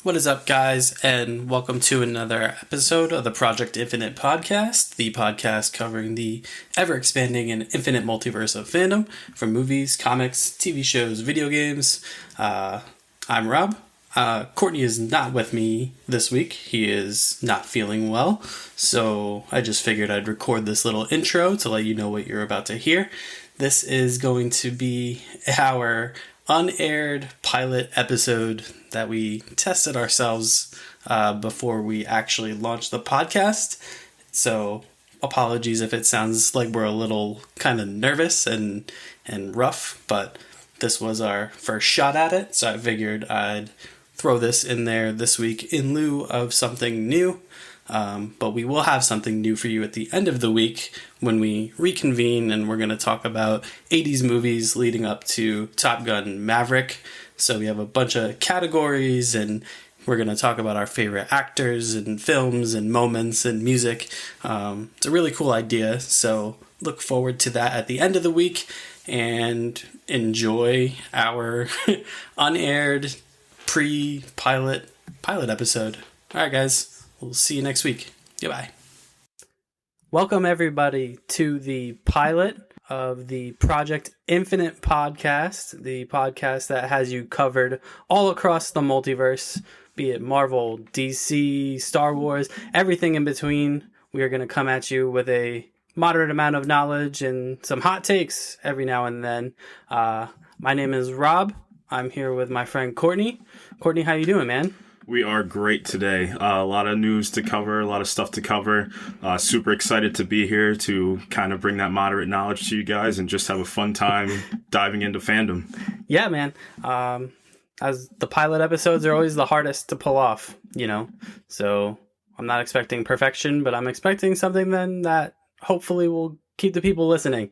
What is up, guys, and welcome to another episode of the Project Infinite podcast, the podcast covering the ever-expanding and infinite multiverse of fandom, from movies, comics, TV shows, video games. I'm Rob. Courtney is not with me this week. He is not feeling well, so I just figured I'd record this little intro to let you know what you're about to hear. This is going to be our unaired pilot episode that we tested ourselves before we actually launched the podcast. So apologies if it sounds like we're a little kind of nervous and rough, but this was our first shot at it. So I figured I'd throw this in there this week in lieu of something new. But we will have something new for you at the end of the week when we reconvene, and we're going to talk about 80s movies leading up to Top Gun Maverick. So we have a bunch of categories, and we're going to talk about our favorite actors and films and moments and music. It's a really cool idea, so look forward to that at the end of the week and enjoy our unaired pre-pilot episode. All right, guys. We'll see you next week. Goodbye. Welcome, everybody, to the pilot of the Project Infinite podcast, the podcast that has you covered all across the multiverse, be it Marvel, DC, Star Wars, everything in between. We are going to come at you with a moderate amount of knowledge and some hot takes every now and then. My name is Rob. I'm here with my friend Courtney. Courtney, how you doing, man? We are great today. A lot of news to cover, a lot of stuff to cover. Super excited to be here to kind of bring that moderate knowledge to you guys and just have a fun time diving into fandom. Yeah, man. As the pilot episodes are always the hardest to pull off, So I'm not expecting perfection, but I'm expecting something then that hopefully will keep the people listening.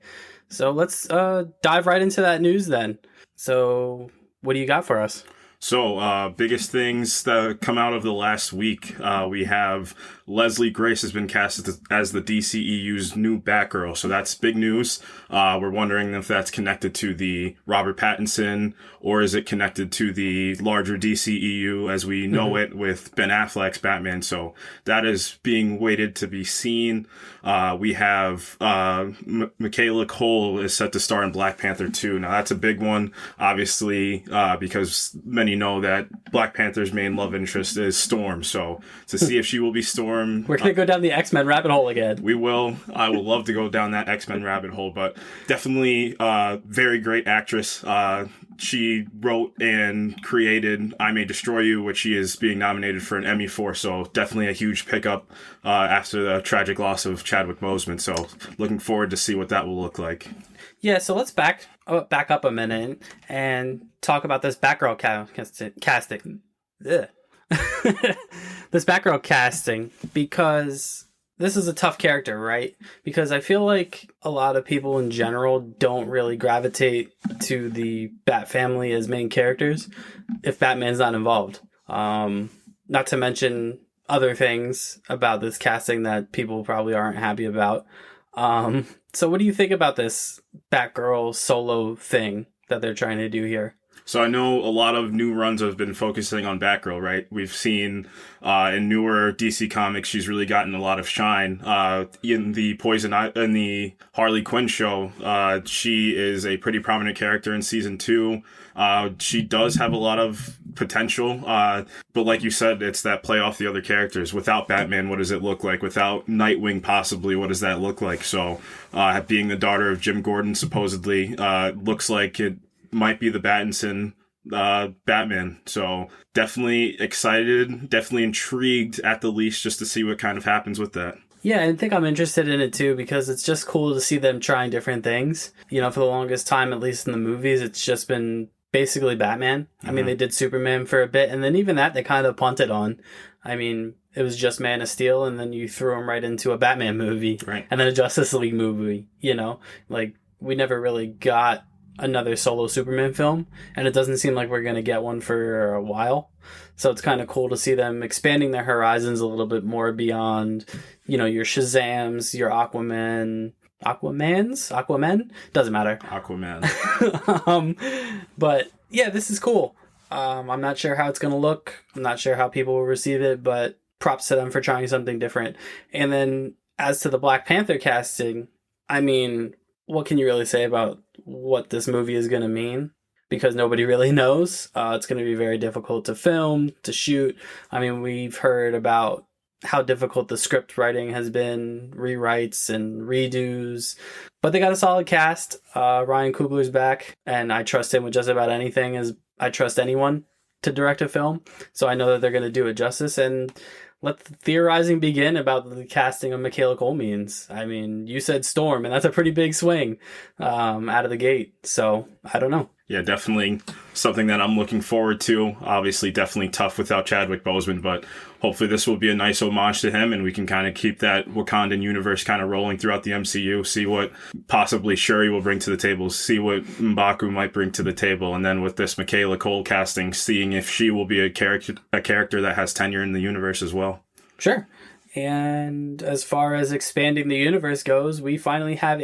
So let's dive right into that news then. So what do you got for us? So, biggest things that come out of the last week, we have Leslie Grace has been cast as the DCEU's new Batgirl. So that's big news. We're wondering if that's connected to the Robert Pattinson, or is it connected to the larger DCEU as we know it with Ben Affleck's Batman. So that is being waited to be seen. We have Michaela Cole is set to star in Black Panther 2. Now that's a big one, obviously, because many know that Black Panther's main love interest is Storm. So to see if she will be Storm. We're going to go down the X-Men rabbit hole again. We will. I would love to go down that X-Men rabbit hole, but definitely very great actress. She wrote and created I May Destroy You, which she is being nominated for an Emmy for. So definitely a huge pickup after the tragic loss of Chadwick Boseman. So looking forward to see what that will look like. Yeah, so let's back up a minute and talk about this Batgirl casting. This Batgirl casting, because this is a tough character, right? Because I feel like a lot of people in general don't really gravitate to the Bat family as main characters if Batman's not involved. Not to mention other things about this casting that people probably aren't happy about. So what do you think about this Batgirl solo thing that they're trying to do here? So I know a lot of new runs have been focusing on Batgirl, right? We've seen in newer DC comics, she's really gotten a lot of shine. In the Harley Quinn show, she is a pretty prominent character in season 2. She does have a lot of potential, but like you said, it's that play off the other characters. Without Batman, what does it look like? Without Nightwing, possibly, what does that look like? So, being the daughter of Jim Gordon, supposedly, looks like it might be the Pattinson Batman. So definitely excited, definitely intrigued at the least, just to see what kind of happens with that. Yeah, I think I'm interested in it too, because it's just cool to see them trying different things. For the longest time, at least in the movies, it's just been basically Batman. I mean, they did Superman for a bit, and then even that they kind of punted on. I mean, it was just Man of Steel, and then you threw him right into a Batman movie, right, and then a Justice League movie. Like, we never really got another solo Superman film, and it doesn't seem like we're going to get one for a while. So it's kind of cool to see them expanding their horizons a little bit more beyond, your Shazams, your Aquaman, Aquaman? Doesn't matter. Aquaman. But yeah, this is cool. I'm not sure how it's going to look. I'm not sure how people will receive it, but props to them for trying something different. And then as to the Black Panther casting, I mean, what can you really say about what this movie is going to mean? Because nobody really knows. It's going to be very difficult to film, to shoot. I mean, we've heard about how difficult the script writing has been, rewrites and redos. But they got a solid cast. Ryan Coogler's back, and I trust him with just about anything as I trust anyone to direct a film. So I know that they're going to do it justice, and let the theorizing begin about the casting of Michaela Cole means. I mean, you said Storm, and that's a pretty big swing out of the gate. So I don't know. Yeah, definitely something that I'm looking forward to. Obviously, definitely tough without Chadwick Boseman, but hopefully this will be a nice homage to him, and we can kind of keep that Wakandan universe kind of rolling throughout the MCU, see what possibly Shuri will bring to the table, see what M'Baku might bring to the table, and then with this Michaela Cole casting, seeing if she will be a character that has tenure in the universe as well. Sure. And as far as expanding the universe goes, we finally have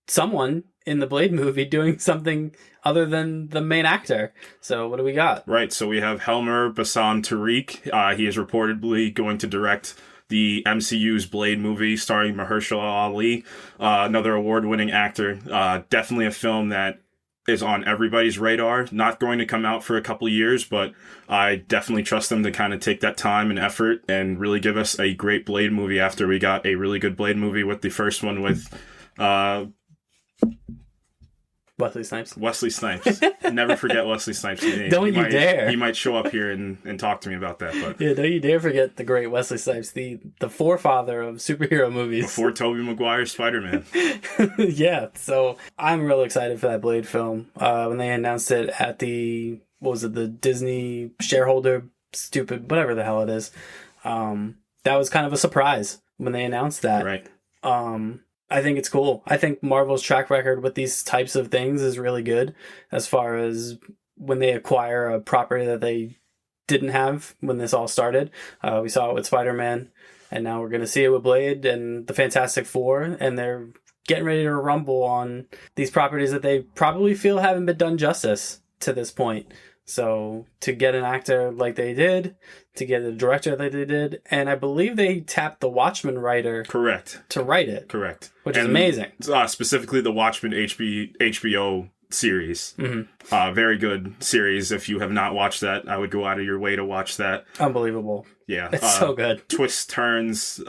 someone in the Blade movie doing something other than the main actor. So what do we got? Right, so we have Helmer Bassam Tariq. He is reportedly going to direct the MCU's Blade movie starring Mahershala Ali, another award-winning actor. Definitely a film that is on everybody's radar. Not going to come out for a couple years, but I definitely trust them to kind of take that time and effort and really give us a great Blade movie after we got a really good Blade movie with the first one with Wesley Snipes. Never forget Wesley Snipes' name. Don't you dare. He might show up here and talk to me about that. But yeah, don't you dare forget the great Wesley Snipes, the forefather of superhero movies. Before Tobey Maguire's Spider-Man. Yeah, so I'm real excited for that Blade film. When they announced it at the Disney shareholder, stupid, whatever the hell it is. That was kind of a surprise when they announced that. Right. I think it's cool. I think Marvel's track record with these types of things is really good as far as when they acquire a property that they didn't have when this all started. We saw it with Spider-Man, and now we're going to see it with Blade and the Fantastic Four, and they're getting ready to rumble on these properties that they probably feel haven't been done justice to this point. So to get an actor like they did, to get a director like they did, and I believe they tapped the Watchmen writer to write it. Correct. Which is amazing. Specifically the Watchmen HBO series. Mm-hmm. Very good series. If you have not watched that, I would go out of your way to watch that. Unbelievable. Yeah. It's so good. Twists, turns,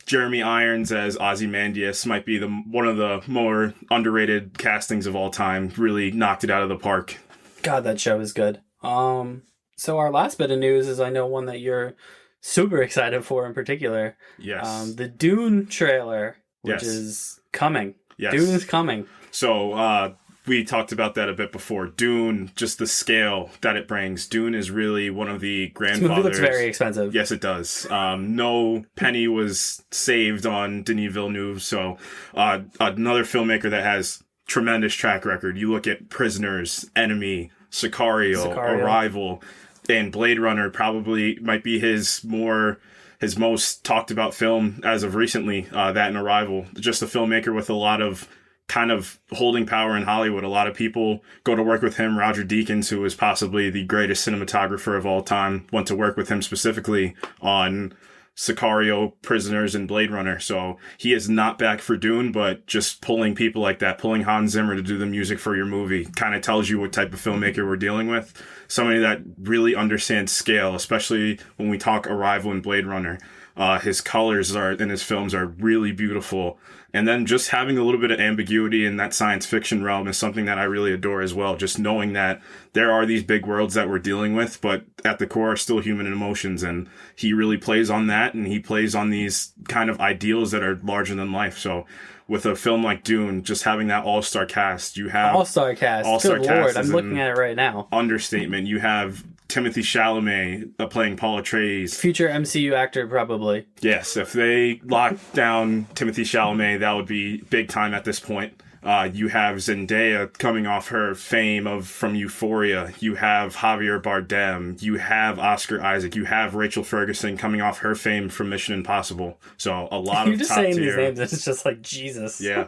Jeremy Irons as Ozymandias might be one of the more underrated castings of all time. Really knocked it out of the park. God, that show is good. So our last bit of news is I know one that you're super excited for in particular. Yes. The Dune trailer, which is coming. Yes. Dune is coming. So we talked about that a bit before. Dune, just the scale that it brings. Dune is really one of the grandfathers. This movie looks very expensive. Yes, it does. No penny was saved on Denis Villeneuve. So another filmmaker that has tremendous track record. You look at Prisoners, Enemy, Sicario, Arrival, and Blade Runner probably might be his most talked about film as of recently, that and Arrival. Just a filmmaker with a lot of kind of holding power in Hollywood. A lot of people go to work with him. Roger Deakins, who is possibly the greatest cinematographer of all time, went to work with him specifically on Sicario, Prisoners, and Blade Runner. So he is not back for Dune, but just pulling people like that, pulling Hans Zimmer to do the music for your movie, kind of tells you what type of filmmaker we're dealing with. Somebody that really understands scale, especially when we talk Arrival and Blade Runner. His colors in his films are really beautiful. And then just having a little bit of ambiguity in that science fiction realm is something that I really adore as well. Just knowing that there are these big worlds that we're dealing with, but at the core are still human emotions. And he really plays on that, and he plays on these kind of ideals that are larger than life. So with a film like Dune, just having that all-star cast, you have... All-star cast. Good Lord, I'm looking at it right now. Understatement. You have Timothée Chalamet playing Paul Atreides. Future MCU actor, probably. Yes, if they lock down Timothée Chalamet, that would be big time at this point. You have Zendaya coming off her fame from Euphoria. You have Javier Bardem. You have Oscar Isaac. You have Rachel Ferguson coming off her fame from Mission Impossible. So a lot You're of just top saying tier. these names, it's just like Jesus. Yeah,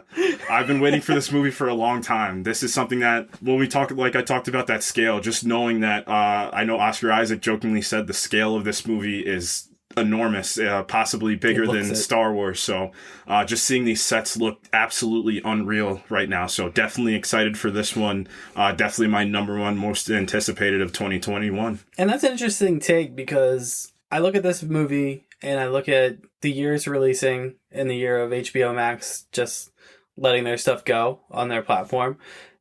I've been waiting for this movie for a long time. This is something that when I talked about that scale, just knowing that I know Oscar Isaac jokingly said the scale of this movie is enormous, possibly bigger than Star Wars. So just seeing these sets look absolutely unreal right now. So definitely excited for this one. Definitely my number one most anticipated of 2021. And that's an interesting take because I look at this movie and I look at the years releasing in the year of HBO Max just letting their stuff go on their platform.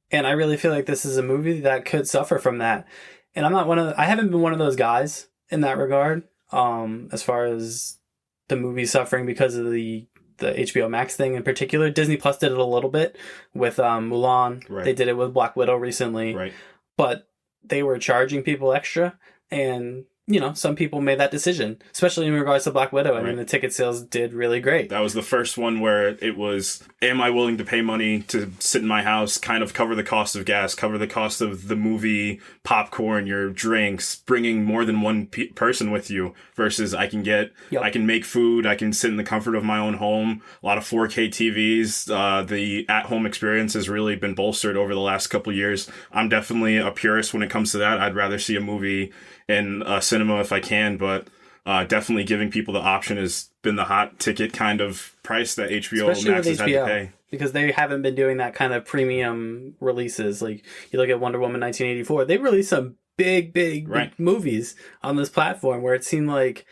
And I really feel like this is a movie that could suffer from that. And I haven't been one of those guys in that regard. As far as the movie suffering because of the HBO Max thing in particular. Disney Plus did it a little bit with Mulan. Right. They did it with Black Widow recently. Right. But they were charging people extra, and some people made that decision, especially in regards to Black Widow. I mean, the ticket sales did really great. That was the first one where it was, am I willing to pay money to sit in my house, kind of cover the cost of gas, cover the cost of the movie, popcorn, your drinks, bringing more than one person with you versus I can make food, I can sit in the comfort of my own home. A lot of 4K TVs. The at-home experience has really been bolstered over the last couple of years. I'm definitely a purist when it comes to that. I'd rather see a movie in cinema if I can, but definitely giving people the option has been the hot ticket kind of price that HBO Especially Max has had to pay. Because they haven't been doing that kind of premium releases. Like, you look at Wonder Woman 1984, they released some big movies on this platform where it seemed like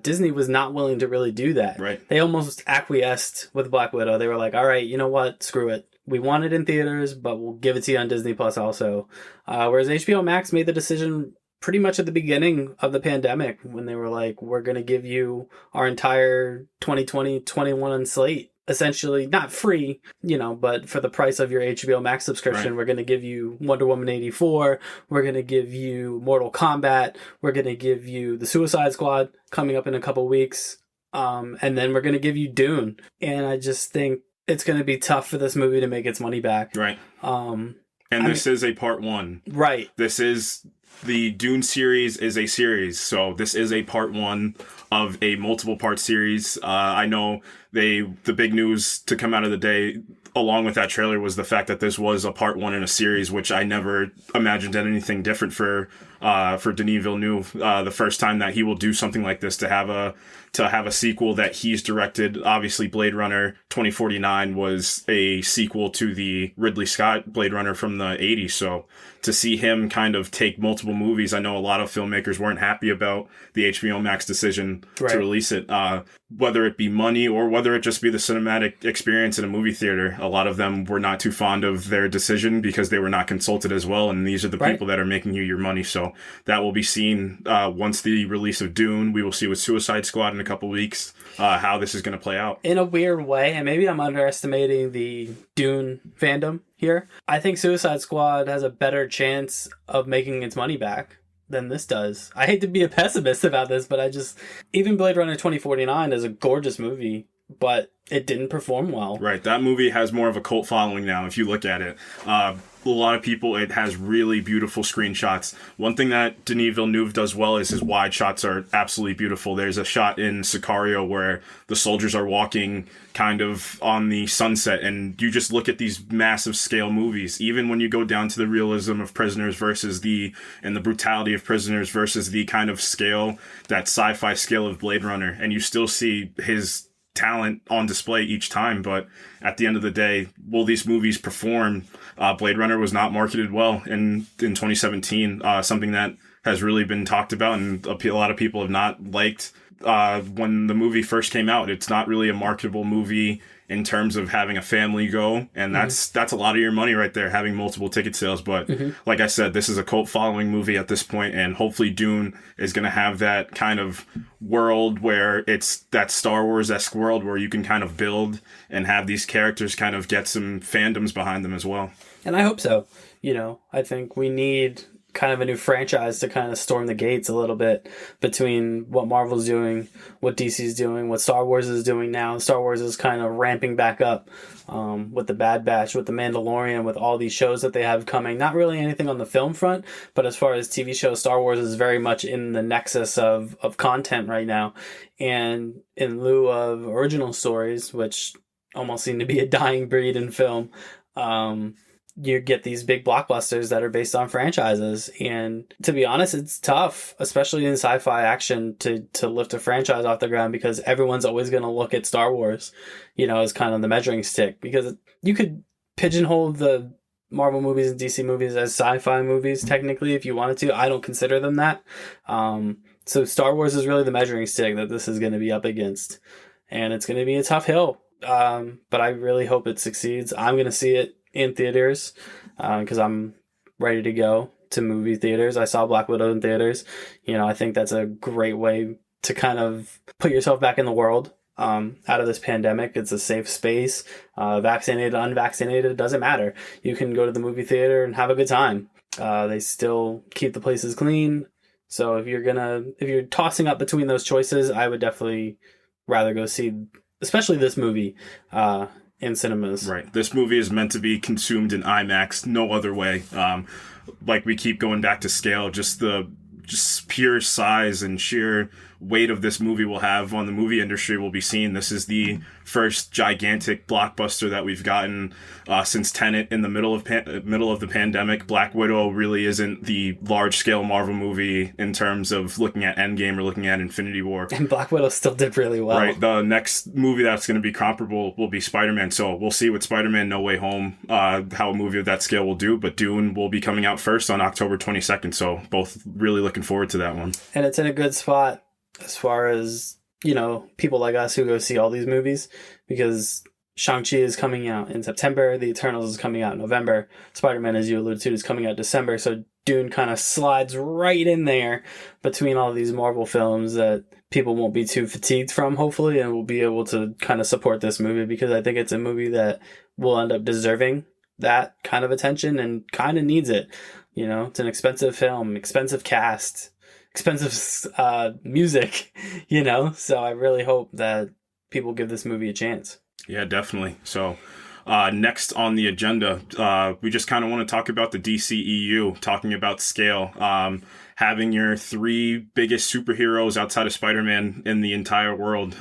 Disney was not willing to really do that. Right. They almost acquiesced with Black Widow. They were like, all right, you know what? Screw it. We want it in theaters, but we'll give it to you on Disney Plus also. Whereas HBO Max made the decision pretty much at the beginning of the pandemic when they were like, we're going to give you our entire 2020-21 slate. Essentially, not free, but for the price of your HBO Max subscription, We're going to give you Wonder Woman 84. We're going to give you Mortal Kombat. We're going to give you The Suicide Squad coming up in a couple weeks. And then we're going to give you Dune. And I just think it's going to be tough for this movie to make its money back. Right. This is a part one. Right. The Dune series is a series, so this is a part one of a multiple part series. I know the big news to come out of the day along with that trailer was the fact that this was a part one in a series, which I never imagined anything different for Denis Villeneuve. The first time that he will do something like this, to have a sequel that he's directed. Obviously, Blade Runner 2049 was a sequel to the Ridley Scott Blade Runner from the 80s. So to see him kind of take multiple movies, I know a lot of filmmakers weren't happy about the HBO Max decision to release it. Whether it be money or whether it just be the cinematic experience in a movie theater, a lot of them were not too fond of their decision because they were not consulted as well. And these are the people that are making you your money. So that will be seen once the release of Dune. We will see with Suicide Squad in a couple weeks how this is going to play out. In a weird way, and maybe I'm underestimating the Dune fandom here, I think Suicide Squad has a better chance of making its money back than this does. I hate to be a pessimist about this, but even Blade Runner 2049 is a gorgeous movie, but it didn't perform well. Right. That movie has more of a cult following now, if you look at it. A lot of people, it has really beautiful screenshots. One thing that Denis Villeneuve does well is his wide shots are absolutely beautiful. There's a shot in Sicario where the soldiers are walking kind of on the sunset, and you just look at these massive scale movies. Even when you go down to the realism of Prisoners and the brutality of Prisoners versus the kind of scale, that sci-fi scale of Blade Runner, and you still see his talent on display each time. But at the end of the day, will these movies perform? Blade Runner was not marketed well in 2017, something that has really been talked about and a lot of people have not liked when the movie first came out. It's not really a marketable movie in terms of having a family go, and that's a lot of your money right there, having multiple ticket sales. But like I said, this is a cult following movie at this point, and hopefully Dune is going to have that kind of world where it's that Star Wars-esque world where you can kind of build and have these characters kind of get some fandoms behind them as well. And I hope so. I think we need kind of a new franchise to kind of storm the gates a little bit between what Marvel's doing, what DC's doing, what Star Wars is doing now. Star Wars is kind of ramping back up with the Bad Batch, with the Mandalorian, with all these shows that they have coming. Not really anything on the film front, but as far as TV shows, Star Wars is very much in the nexus of content right now. And in lieu of original stories, which almost seem to be a dying breed in film, you get these big blockbusters that are based on franchises. And to be honest, it's tough, especially in sci-fi action, to lift a franchise off the ground, because everyone's always going to look at Star Wars, as kind of the measuring stick, because you could pigeonhole the Marvel movies and DC movies as sci-fi movies, technically, if you wanted to. I don't consider them that. So Star Wars is really the measuring stick that this is going to be up against. And it's going to be a tough hill. But I really hope it succeeds. I'm going to see it in theaters because I'm ready to go to movie theaters. I saw Black Widow in theaters. I think that's a great way to kind of put yourself back in the world out of this pandemic. It's a safe space. Vaccinated, unvaccinated, it doesn't matter. You can go to the movie theater and have a good time. They still keep the places clean. So if you're tossing up between those choices, I would definitely rather go see, especially this movie, in cinemas. Right. This movie is meant to be consumed in IMAX, no other way. Like we keep going back to scale, just pure size and sheer weight of this movie will have on the movie industry will be seen. This is the first gigantic blockbuster that we've gotten since Tenet in the middle of the pandemic. Black Widow really isn't the large-scale Marvel movie in terms of looking at Endgame or looking at Infinity War. And Black Widow still did really well. Right. The next movie that's going to be comparable will be Spider-Man. So we'll see with Spider-Man No Way Home how a movie of that scale will do. But Dune will be coming out first on October 22nd. So both really looking forward to that one. And it's in a good spot as far as, people like us who go see all these movies, because Shang-Chi is coming out in September, The Eternals is coming out in November, Spider-Man, as you alluded to, is coming out December, so Dune kind of slides right in there between all these Marvel films that people won't be too fatigued from, hopefully, and will be able to kind of support this movie, because I think it's a movie that will end up deserving that kind of attention and kind of needs it. It's an expensive film, expensive cast, expensive music, so I really hope that people give this movie a chance. Yeah, definitely. So next on the agenda, we just kind of want to talk about the DCEU, talking about scale, having your three biggest superheroes outside of Spider-Man in the entire world.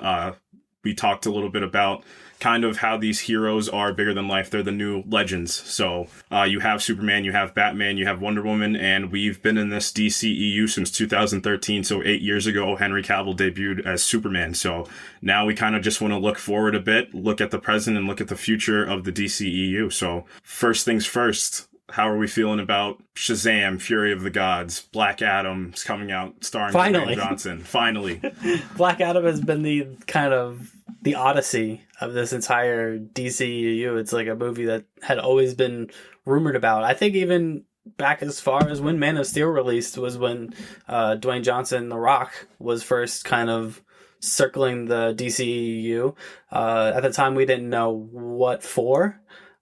We talked a little bit about kind of how these heroes are bigger than life. They're the new legends. So you have Superman, you have Batman, you have Wonder Woman, and we've been in this DCEU since 2013. So 8 years ago, Henry Cavill debuted as Superman. So now we kind of just want to look forward a bit, look at the present, and look at the future of the DCEU. So first things first, how are we feeling about Shazam, Fury of the Gods? Black Adam's coming out starring Dwayne Johnson. Finally. Black Adam has been the kind of the odyssey of this entire DCEU. It's like a movie that had always been rumored about. I think even back as far as when Man of Steel released was when Dwayne Johnson, The Rock, was first kind of circling the DCEU. At the time, we didn't know what for.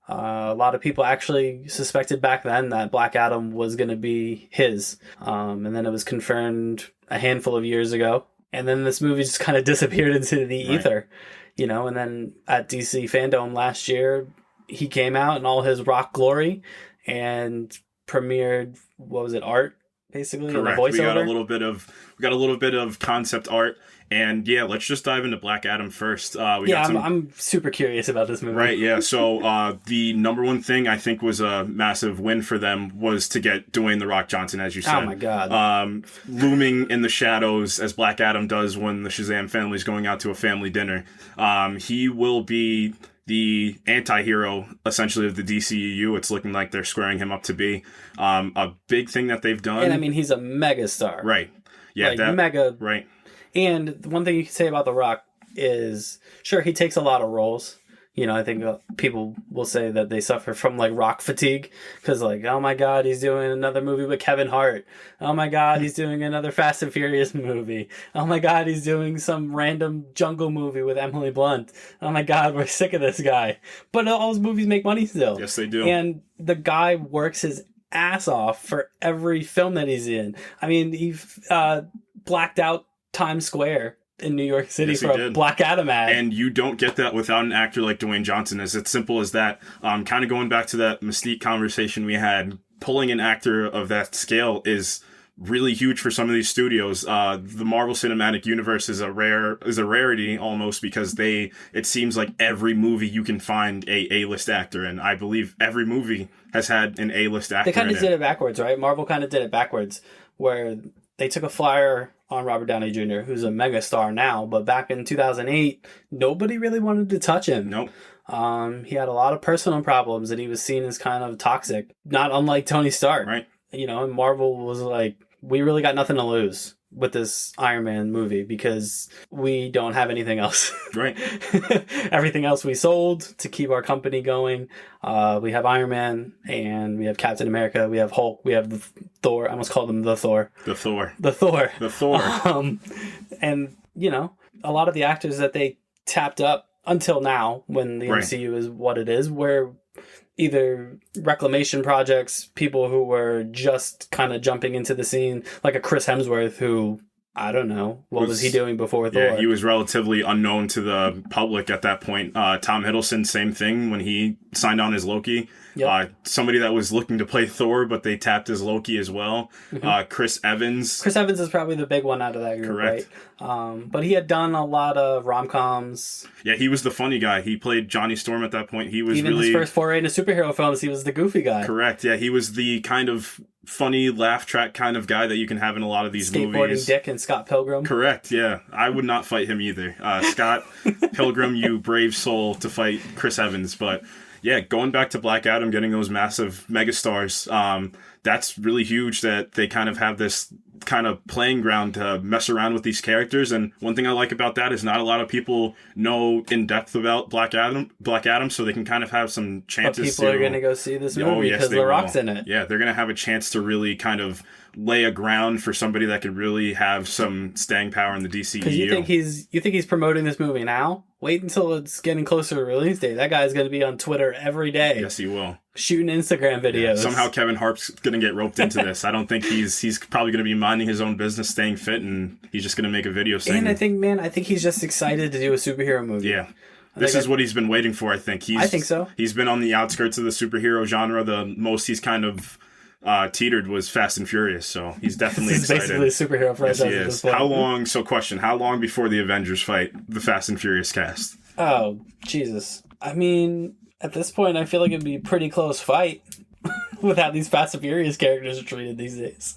A lot of people actually suspected back then that Black Adam was going to be his. And then it was confirmed a handful of years ago. And then this movie just kind of disappeared into the ether, and then at DC Fandom last year, he came out in all his rock glory and premiered, art, basically? Correct. We got a little bit of concept art. And yeah, let's just dive into Black Adam first. I'm super curious about this movie. Right, yeah. So the number one thing I think was a massive win for them was to get Dwayne "The Rock" Johnson, as you said. Oh my God. Looming in the shadows, as Black Adam does when the Shazam family's going out to a family dinner. He will be the anti-hero, essentially, of the DCEU. It's looking like they're squaring him up to be. A big thing that they've done. And I mean, he's a megastar. Right. Yeah. Mega. Right. And one thing you can say about The Rock is, sure, he takes a lot of roles. I think people will say that they suffer from rock fatigue because oh my God, he's doing another movie with Kevin Hart. Oh my God, he's doing another Fast and Furious movie. Oh my God, he's doing some random jungle movie with Emily Blunt. Oh my God, we're sick of this guy. But all his movies make money still. Yes, they do. And the guy works his ass off for every film that he's in. I mean, he blacked out Times Square in New York City for a Black Adam ad. And you don't get that without an actor like Dwayne Johnson. It's as simple as that. Kind of going back to that Mystique conversation we had, pulling an actor of that scale is really huge for some of these studios. The Marvel Cinematic Universe is a rarity almost, because it seems like every movie you can find a A-list actor, and I believe every movie has had an A-list actor. They kind of did it backwards, right? Marvel kind of did it backwards, where they took a flyer on Robert Downey Jr., who's a megastar now, but back in 2008, nobody really wanted to touch him. Nope. He had a lot of personal problems, and he was seen as kind of toxic, not unlike Tony Stark. Right. You know, and Marvel was like, we really got nothing to lose with this Iron Man movie because we don't have anything else. Right. Everything else we sold to keep our company going. We have Iron Man, and we have Captain America, we have Hulk, we have Thor. I almost called him the Thor. The Thor. And, you know, a lot of the actors that they tapped up until now, when the MCU is what it is, were either reclamation projects, people who were just kind of jumping into the scene, like a Chris Hemsworth, who, I don't know, what was he doing before Thor? Yeah, he was relatively unknown to the public at that point. Tom Hiddleston, same thing when he signed on as Loki. Yep. Somebody that was looking to play Thor, but they tapped as Loki as well. Mm-hmm. Chris Evans. Chris Evans is probably the big one out of that group, correct. Right? But he had done a lot of rom-coms. Yeah, he was the funny guy. He played Johnny Storm at that point. He was even his first foray into superhero films, he was the goofy guy. Correct, yeah. He was the kind of funny laugh track kind of guy that you can have in a lot of these movies. Skateboarding Dick and Scott Pilgrim. Correct, yeah. I would not fight him either. Scott Pilgrim, you brave soul to fight Chris Evans. But yeah, going back to Black Adam, getting those massive megastars, that's really huge that they kind of have this kind of playing ground to mess around with these characters. And one thing I like about that is not a lot of people know in depth about Black Adam, so they can kind of have some chances. But people are going to go see this movie because The Rock's in it. Yeah, they're going to have a chance to really kind of lay a ground for somebody that could really have some staying power in the DCEU. Because you think he's promoting this movie now? Wait until it's getting closer to release date. That guy's going to be on Twitter every day. Yes, he will. Shooting Instagram videos. Yeah, somehow Kevin Hart's going to get roped into this. I don't think he's probably going to be minding his own business, staying fit, and he's just going to make a video saying... And I think he's just excited to do a superhero movie. Yeah. This is what he's been waiting for, I think. I think so. He's been on the outskirts of the superhero genre. The most he's kind of teetered was Fast and Furious, so he's definitely excited. This is basically a superhero franchise. Yes, he is. How long before the Avengers fight the Fast and Furious cast? Oh, Jesus. I mean, at this point, I feel like it'd be a pretty close fight with how these Fast and Furious characters are treated these days.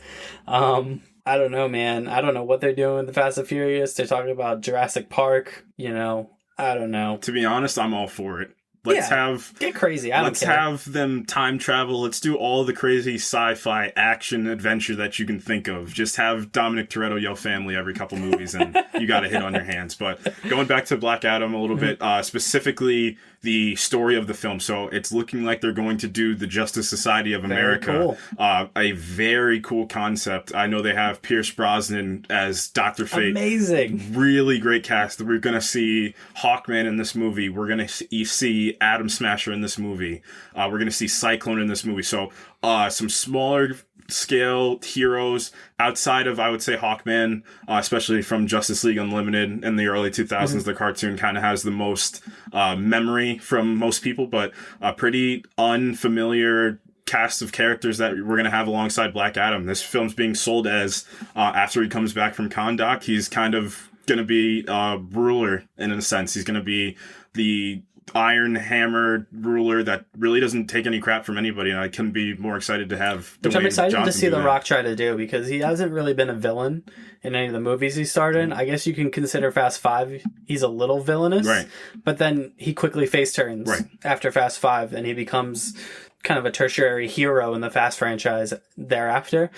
I don't know, man. I don't know what they're doing with the Fast and Furious. They're talking about Jurassic Park, you know. I don't know. To be honest, I'm all for it. Get crazy. Let's have them time travel. Let's do all the crazy sci-fi action adventure that you can think of. Just have Dominic Toretto yell family every couple movies and you got a hit on your hands. But going back to Black Adam a little bit, specifically the story of the film. So it's looking like they're going to do the Justice Society of America. Very cool. A very cool concept. I know they have Pierce Brosnan as Dr. Fate. Amazing. Really great cast. We're going to see Hawkman in this movie. We're going to see Atom Smasher in this movie. We're going to see Cyclone in this movie. So some smaller scale heroes outside of, I would say, Hawkman, especially from Justice League Unlimited in the early 2000s. Mm-hmm. The cartoon kind of has the most memory from most people, but a pretty unfamiliar cast of characters that we're going to have alongside Black Adam. This film's being sold as, after he comes back from Kahndaq, he's kind of going to be a ruler in a sense. He's going to be the iron hammer ruler that really doesn't take any crap from anybody, and I couldn't be more excited to have Which I'm excited to see The Rock try to do, because he hasn't really been a villain in any of the movies he starred in. I guess you can consider Fast 5, he's a little villainous, right? But then he quickly face turns after Fast 5, and he becomes kind of a tertiary hero in the Fast franchise thereafter.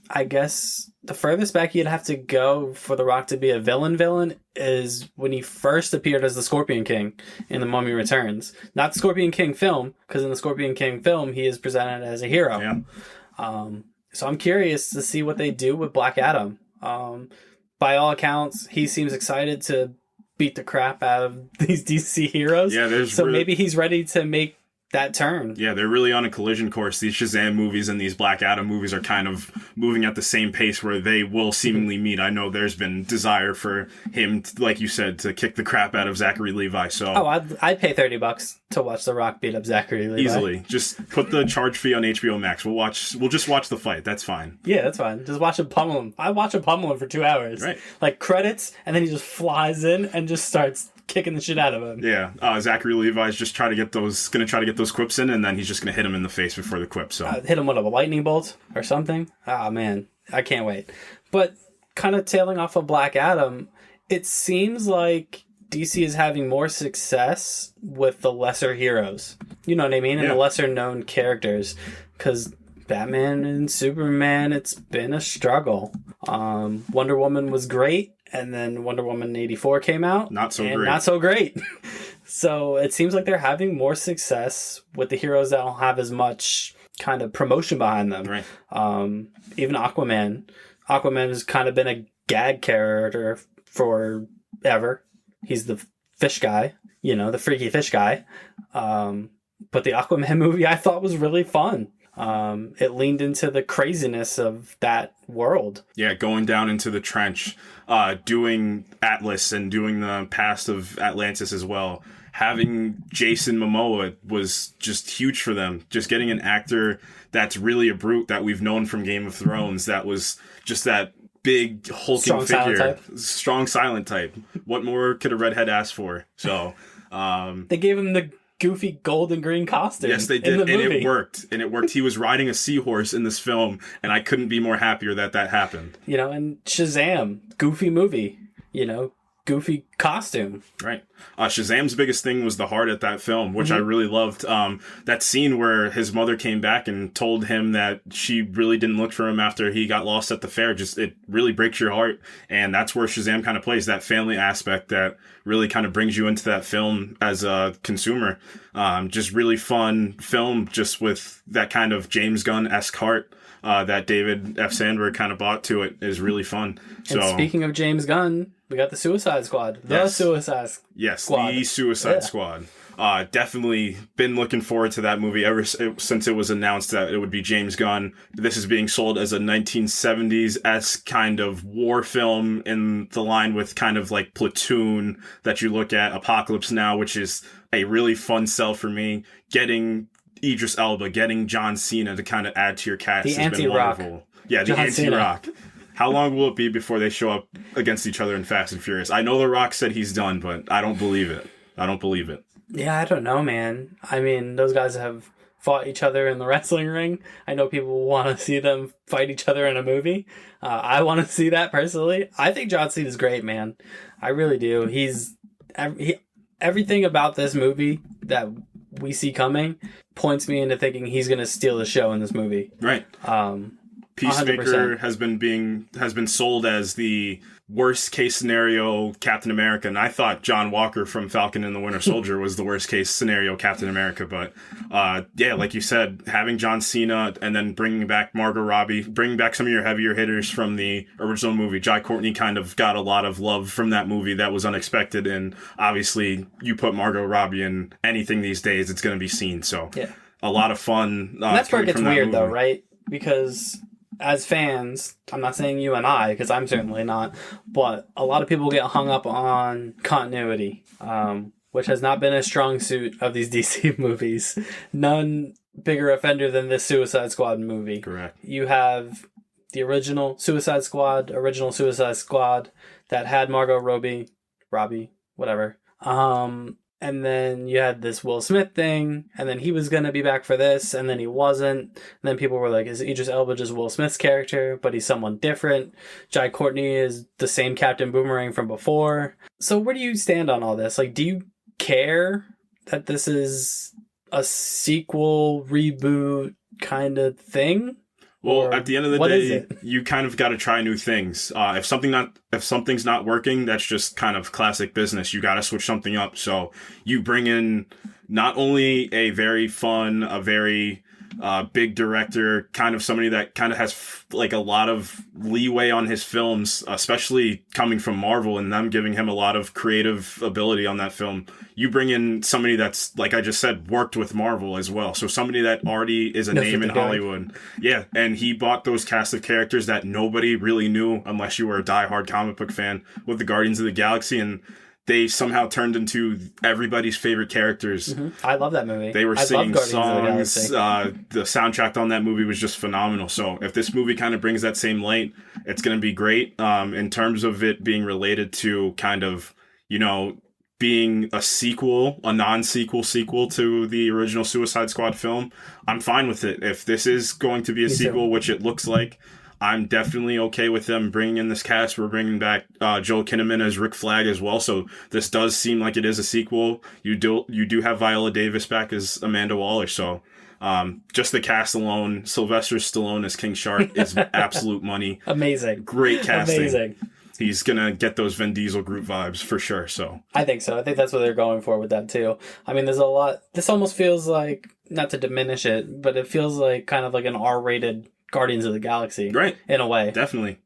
I guess the furthest back you'd have to go for The Rock to be a villain is when he first appeared as the Scorpion King in The Mummy Returns. Not the Scorpion King film, because in the Scorpion King film, he is presented as a hero. Yeah. So I'm curious to see what they do with Black Adam. By all accounts, he seems excited to beat the crap out of these DC heroes. Yeah, maybe he's ready to make that turn. Yeah, they're really on a collision course. These Shazam movies and these Black Adam movies are kind of moving at the same pace where they will seemingly meet. I know there's been desire for him, like you said, to kick the crap out of Zachary Levi. So I'd pay $30 to watch The Rock beat up Zachary Levi. Easily. Just put the charge fee on HBO Max. We'll just watch the fight. That's fine. Yeah, that's fine. Just watch him pummel him. I watch him pummel him for 2 hours. Right. Like credits, and then he just flies in and just starts kicking the shit out of him. Yeah, Zachary Levi's just gonna try to get those quips in, and then he's just gonna hit him in the face before the quip. So hit him with a lightning bolt or something. Ah, man, I can't wait. But kind of tailing off of Black Adam, it seems like DC is having more success with the lesser heroes. You know what I mean? And the lesser known characters, because Batman and Superman, it's been a struggle. Wonder Woman was great. And then Wonder Woman 84 came out. Not so great. So it seems like they're having more success with the heroes that don't have as much kind of promotion behind them. Right. Even Aquaman. Aquaman has kind of been a gag character forever. He's the fish guy, the freaky fish guy. But the Aquaman movie I thought was really fun. It leaned into the craziness of that world. Yeah, going down into the trench, doing Atlas and doing the past of Atlantis as well. Having Jason Momoa was just huge for them. Just getting an actor that's really a brute that we've known from Game of Thrones, that was just that big hulking figure. Strong silent type. What more could a redhead ask for? So they gave him the goofy gold and green costume. Yes, they did, and it worked. He was riding a seahorse in this film, and I couldn't be more happier that happened. And Shazam, goofy movie, goofy costume. Right. Shazam's biggest thing was the heart at that film, which I really loved. That scene where his mother came back and told him that she really didn't look for him after he got lost at the fair. It really breaks your heart. And that's where Shazam kind of plays that family aspect that really kind of brings you into that film as a consumer. Just really fun film, just with that kind of James Gunn-esque heart. That David F. Sandberg kind of brought to it is really fun. So, and speaking of James Gunn, we got the Suicide Squad. Suicide Squad. Definitely been looking forward to that movie ever since it was announced that it would be James Gunn. This is being sold as a 1970s-esque kind of war film in the line with kind of like Platoon that you look at, Apocalypse Now, which is a really fun sell for me. Getting Idris Elba, getting John Cena to kind of add to your cast has been wonderful. Yeah, the anti-Rock. How long will it be before they show up against each other in Fast and Furious? I know The Rock said he's done, but I don't believe it. Yeah, I don't know, man. I mean, those guys have fought each other in the wrestling ring. I know people want to see them fight each other in a movie. I want to see that personally. I think John Cena's great, man. I really do. Everything about this movie that we see coming points me into thinking he's going to steal the show in this movie. Right. Peacemaker 100%. has been sold as the worst case scenario Captain America, and I thought John Walker from Falcon and the Winter Soldier was the worst case scenario Captain America, but like you said, having John Cena and then bringing back Margot Robbie, bringing back some of your heavier hitters from the original movie. Jai Courtney kind of got a lot of love from that movie that was unexpected, and obviously you put Margot Robbie in anything these days, it's going to be seen, so a lot of fun. That's where it gets weird though, right? Because as fans, I'm not saying you and I, because I'm certainly not, but a lot of people get hung up on continuity, which has not been a strong suit of these DC movies. None bigger offender than this Suicide Squad movie. Correct. You have the original Suicide Squad that had Margot Robbie, whatever. And then you had this Will Smith thing, and then he was going to be back for this, and then he wasn't. And then people were like, is Idris Elba just Will Smith's character, but he's someone different? Jai Courtney is the same Captain Boomerang from before. So where do you stand on all this? Like, do you care that this is a sequel, reboot kind of thing? Well, at the end of the day, you kind of got to try new things. If something's not working, that's just kind of classic business. You got to switch something up. So you bring in not only a very fun, a very big director, kind of somebody that kind of has like a lot of leeway on his films, especially coming from Marvel and them giving him a lot of creative ability on that film. You bring in somebody that's, like I just said, worked with Marvel as well. So somebody that already is a name in Hollywood. Yeah, and he bought those cast of characters that nobody really knew unless you were a diehard comic book fan with the Guardians of the Galaxy, and they somehow turned into everybody's favorite characters. I love that movie. They were singing songs. The soundtrack on that movie was just phenomenal. So if this movie kind of brings that same light, it's going to be great. In terms of it being related to kind of, you know, being a sequel, a non-sequel sequel to the original Suicide Squad film, I'm fine with it. If this is going to be a sequel, which it looks like, I'm definitely okay with them bringing in this cast. We're bringing back Joel Kinnaman as Rick Flag as well, so this does seem like it is a sequel. You do have Viola Davis back as Amanda Waller, so just the cast alone, Sylvester Stallone as King Shark is absolute money. Amazing. Great casting. Amazing. He's going to get those Vin Diesel group vibes for sure, so. I think so. I think that's what they're going for with that, too. I mean, there's a lot. This almost feels like, not to diminish it, but it feels like kind of like an R-rated Guardians of the Galaxy. Right. In a way. Definitely.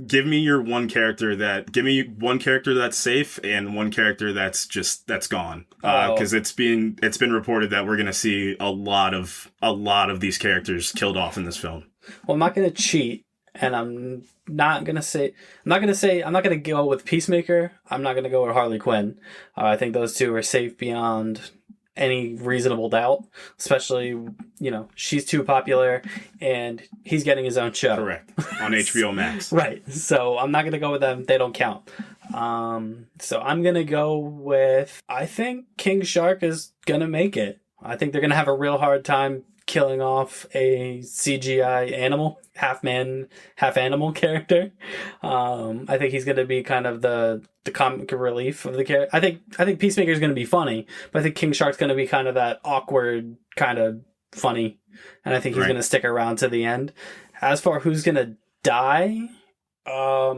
Give me one character that's safe and one character that's gone. Because it's been reported that we're going to see a lot of these characters killed off in this film. Well, I'm not going to cheat, and I'm not going to go with Peacemaker. I'm not going to go with Harley Quinn. I think those two are safe beyond any reasonable doubt, especially, you know, she's too popular and he's getting his own show. Correct. On HBO Max. Right. So I'm not going to go with them. They don't count. So I'm going to go with, I think King Shark is going to make it. I think they're going to have a real hard time killing off a CGI animal, half man, half animal character. I think he's going to be kind of the comic relief of the character. I think Peacemaker is going to be funny, but I think King Shark's going to be kind of that awkward, kind of funny, and I think he's going to stick around to the end. As for who's going to die, I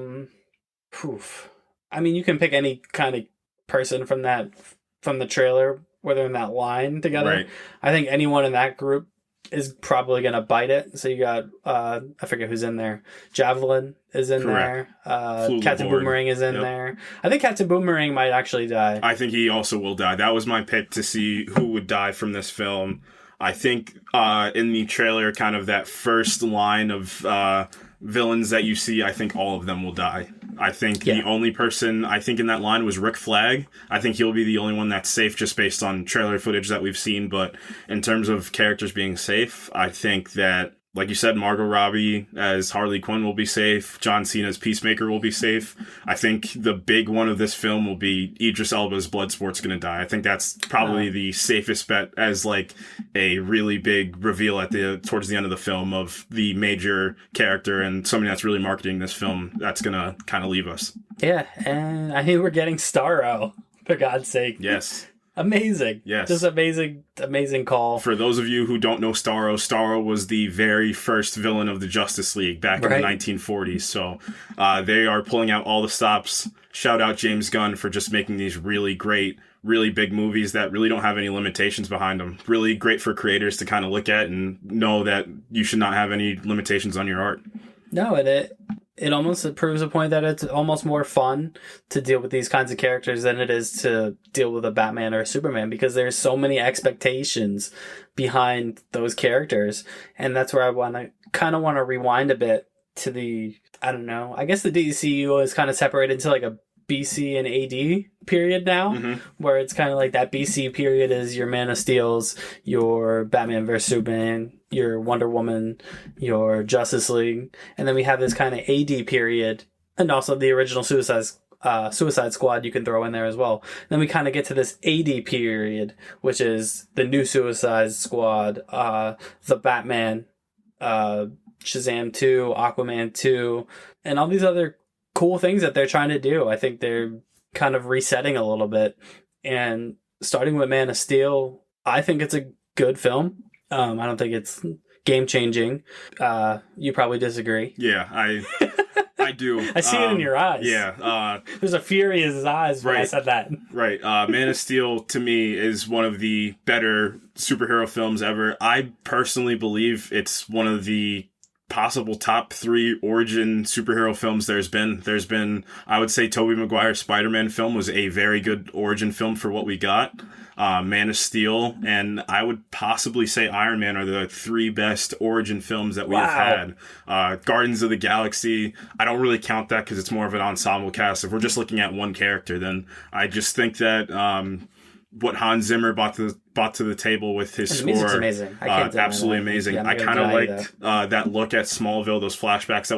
mean, you can pick any kind of person from the trailer where they're in that line together. Right. I think anyone in that group is probably going to bite it. So you got, I forget who's in there. Javelin is in there. Captain Boomerang is in there. I think Captain Boomerang might actually die. I think he also will die. That was my pick to see who would die from this film. I think in the trailer, kind of that first line of villains that you see, I think all of them will die. I think the only person I think in that line was Rick Flag. I think he'll be the only one that's safe just based on trailer footage that we've seen. But in terms of characters being safe, I think that, like you said, Margot Robbie as Harley Quinn will be safe. John Cena's Peacemaker will be safe. I think the big one of this film will be Idris Elba's Bloodsport's going to die. I think that's probably the safest bet as like a really big reveal towards the end of the film of the major character and somebody that's really marketing this film that's going to kind of leave us. Yeah, and I think we're getting Starro, for God's sake. Yes. Amazing. Yes. Just amazing call. For those of you who don't know Starro was the very first villain of the Justice League back in the 1940s. So they are pulling out all the stops. Shout out James Gunn for just making these really great, really big movies that really don't have any limitations behind them. Really great for creators to kind of look at and know that you should not have any limitations on your art. No, and it almost proves a point that it's almost more fun to deal with these kinds of characters than it is to deal with a Batman or a Superman, because there's so many expectations behind those characters. And that's where I kind of want to rewind a bit to I guess the DCEU is kind of separated into like a BC and AD period now, where it's kind of like that BC period is your Man of Steel's, your Batman vs Superman, your Wonder Woman, your Justice League, and then we have this kind of AD period, and also the original Suicide Squad you can throw in there as well. Then we kind of get to this AD period, which is the new Suicide Squad, the Batman, Shazam 2, Aquaman 2, and all these other cool things that they're trying to do. I think they're kind of resetting a little bit, and starting with Man of Steel, I think it's a good film. I don't think it's game changing. You probably disagree. Yeah, I do. I see it in your eyes. Yeah. There's a fury in his eyes when I said that. Right. Man of Steel, to me, is one of the better superhero films ever. I personally believe it's one of the possible top 3 origin superhero films there's been. I would say Tobey Maguire's Spider-Man film was a very good origin film for what we got. Man of Steel, and I would possibly say Iron Man are the 3 best origin films that we have had. Guardians of the Galaxy, I don't really count that because it's more of an ensemble cast. If we're just looking at one character, then I just think that what Hans Zimmer brought to the table with his score, music's amazing. Absolutely amazing. Yeah, I kind of liked that look at Smallville, those flashbacks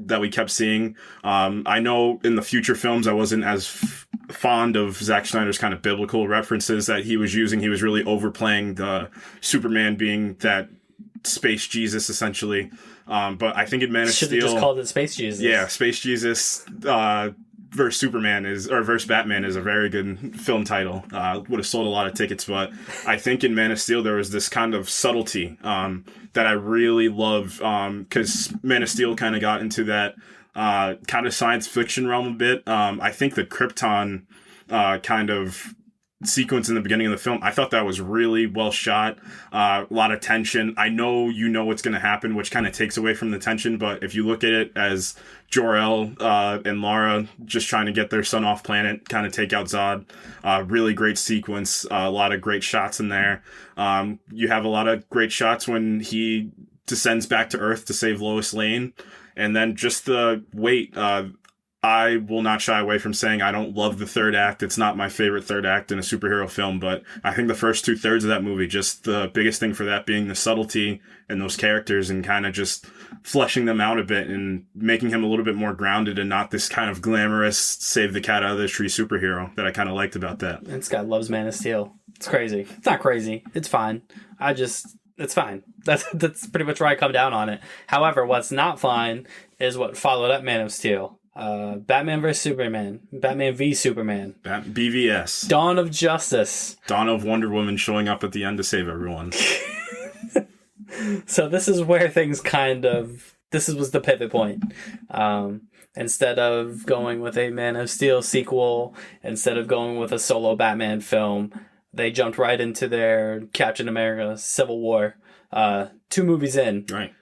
that we kept seeing. I know in the future films I wasn't as fond of Zack Snyder's kind of biblical references that he was using. He was really overplaying the Superman being that space Jesus essentially. But I think in Man of Steel, should have just called it Space Jesus. Yeah, Space Jesus. Versus Batman is a very good film title. Would have sold a lot of tickets, but I think in Man of Steel there was this kind of subtlety that I really love because Man of Steel kind of got into that kind of science fiction realm a bit. I think the Krypton kind of sequence in the beginning of the film, I thought that was really well shot. A lot of tension. I know what's going to happen, which kind of takes away from the tension, but if you look at it as Jor-El and Lara just trying to get their son off planet, kind of take out Zod, really great sequence, a lot of great shots in there. You have a lot of great shots when he descends back to Earth to save Lois Lane, and then just the weight. I will not shy away from saying I don't love the third act. It's not my favorite third act in a superhero film, but I think the first 2/3 of that movie, just the biggest thing for that being the subtlety in those characters and kind of just fleshing them out a bit and making him a little bit more grounded and not this kind of glamorous save the cat out of the tree superhero that I kind of liked about that. And Scott loves Man of Steel. It's crazy. It's not crazy. It's fine. It's fine. That's pretty much where I come down on it. However, what's not fine is what followed up Man of Steel. Batman vs Superman, Batman v Superman, BVS, Dawn of Justice, Dawn of Wonder Woman showing up at the end to save everyone. So this is where things was the pivot point. Instead of going with a Man of Steel sequel, instead of going with a solo Batman film, they jumped right into their Captain America Civil War. 2 movies in. Right.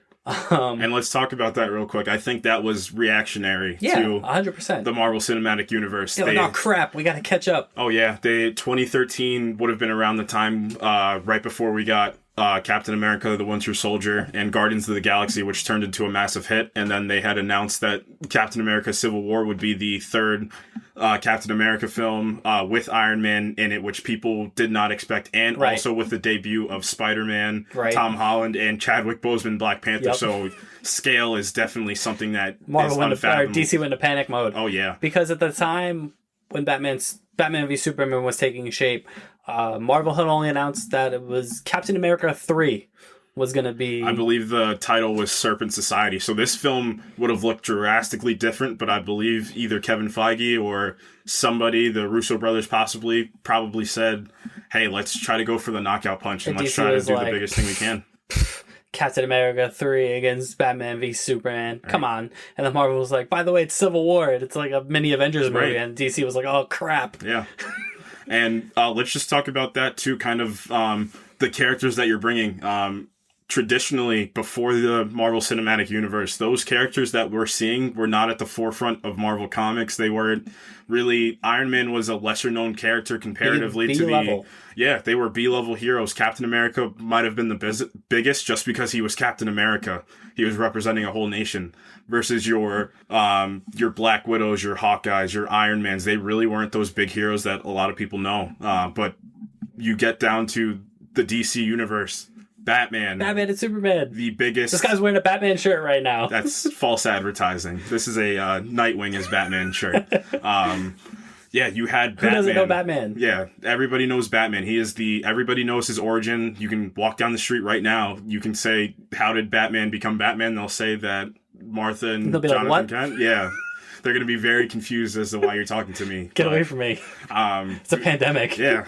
And let's talk about that real quick. I think that was reactionary to 100%. the Marvel Cinematic Universe. No, crap. We got to catch up. Oh, yeah. 2013 would have been around the time right before we got Captain America, the Winter Soldier, and Guardians of the Galaxy, which turned into a massive hit. And then they had announced that Captain America Civil War would be the third Captain America film with Iron Man in it, which people did not expect. And also with the debut of Spider-Man, Tom Holland, and Chadwick Boseman, Black Panther. Yep. So scale is definitely something that Marvel is unfathomable. DC went into panic mode. Oh, yeah. Because at the time when Batman v Superman was taking shape, Marvel had only announced that it was Captain America 3 was going to be... I believe the title was Serpent Society. So this film would have looked drastically different, but I believe either Kevin Feige or somebody, the Russo brothers probably said, hey, let's try to go for the knockout punch and let's try to do the biggest thing we can. Captain America 3 against Batman v Superman. Come on. And then Marvel was like, by the way, it's Civil War. It's like a mini Avengers movie. And DC was like, oh, crap. Yeah. And let's just talk about that, too, kind of the characters that you're bringing. Traditionally, before the Marvel Cinematic Universe, those characters that we're seeing were not at the forefront of Marvel Comics. They weren't really... Iron Man was a lesser-known character comparatively to the... Yeah, they were B-level heroes. Captain America might have been the biggest just because he was Captain America. He was representing a whole nation. Versus your Black Widows, your Hawkeyes, your Iron Mans. They really weren't those big heroes that a lot of people know. But you get down to the DC Universe... Batman and Superman. The biggest... This guy's wearing a Batman shirt right now. That's false advertising. This is a Nightwing as Batman shirt. Yeah, you had Batman. Who doesn't know Batman? Yeah, everybody knows Batman. Everybody knows his origin. You can walk down the street right now. You can say, how did Batman become Batman? They'll say that Martha and Jonathan like, Kent. Yeah. They're going to be very confused as to why you're talking to me. Get away from me. It's a pandemic. Yeah.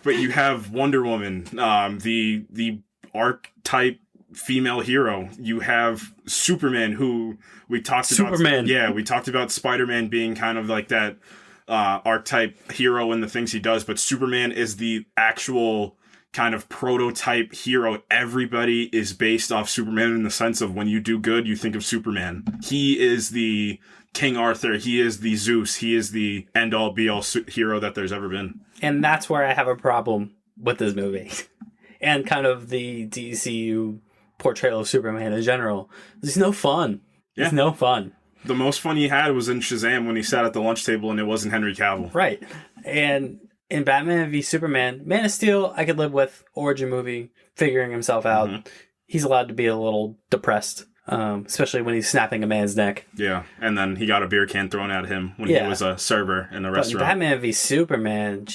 But you have Wonder Woman, the archetype female hero. You have Superman, who we talked about. Superman. Yeah, we talked about Spider-Man being kind of like that archetype hero and the things he does, but Superman is the actual kind of prototype hero. Everybody is based off Superman in the sense of when you do good, you think of Superman. He is the King Arthur. He is the Zeus. He is the end-all, be-all hero that there's ever been. And that's where I have a problem with this movie. And kind of the DCEU portrayal of Superman in general. There's no fun. There's no fun. The most fun he had was in Shazam when he sat at the lunch table and it wasn't Henry Cavill. Right. And in Batman v Superman, Man of Steel, I could live with. Origin movie, figuring himself out. Mm-hmm. He's allowed to be a little depressed, especially when he's snapping a man's neck. Yeah, and then he got a beer can thrown at him when he was a server in a restaurant. But Batman v Superman,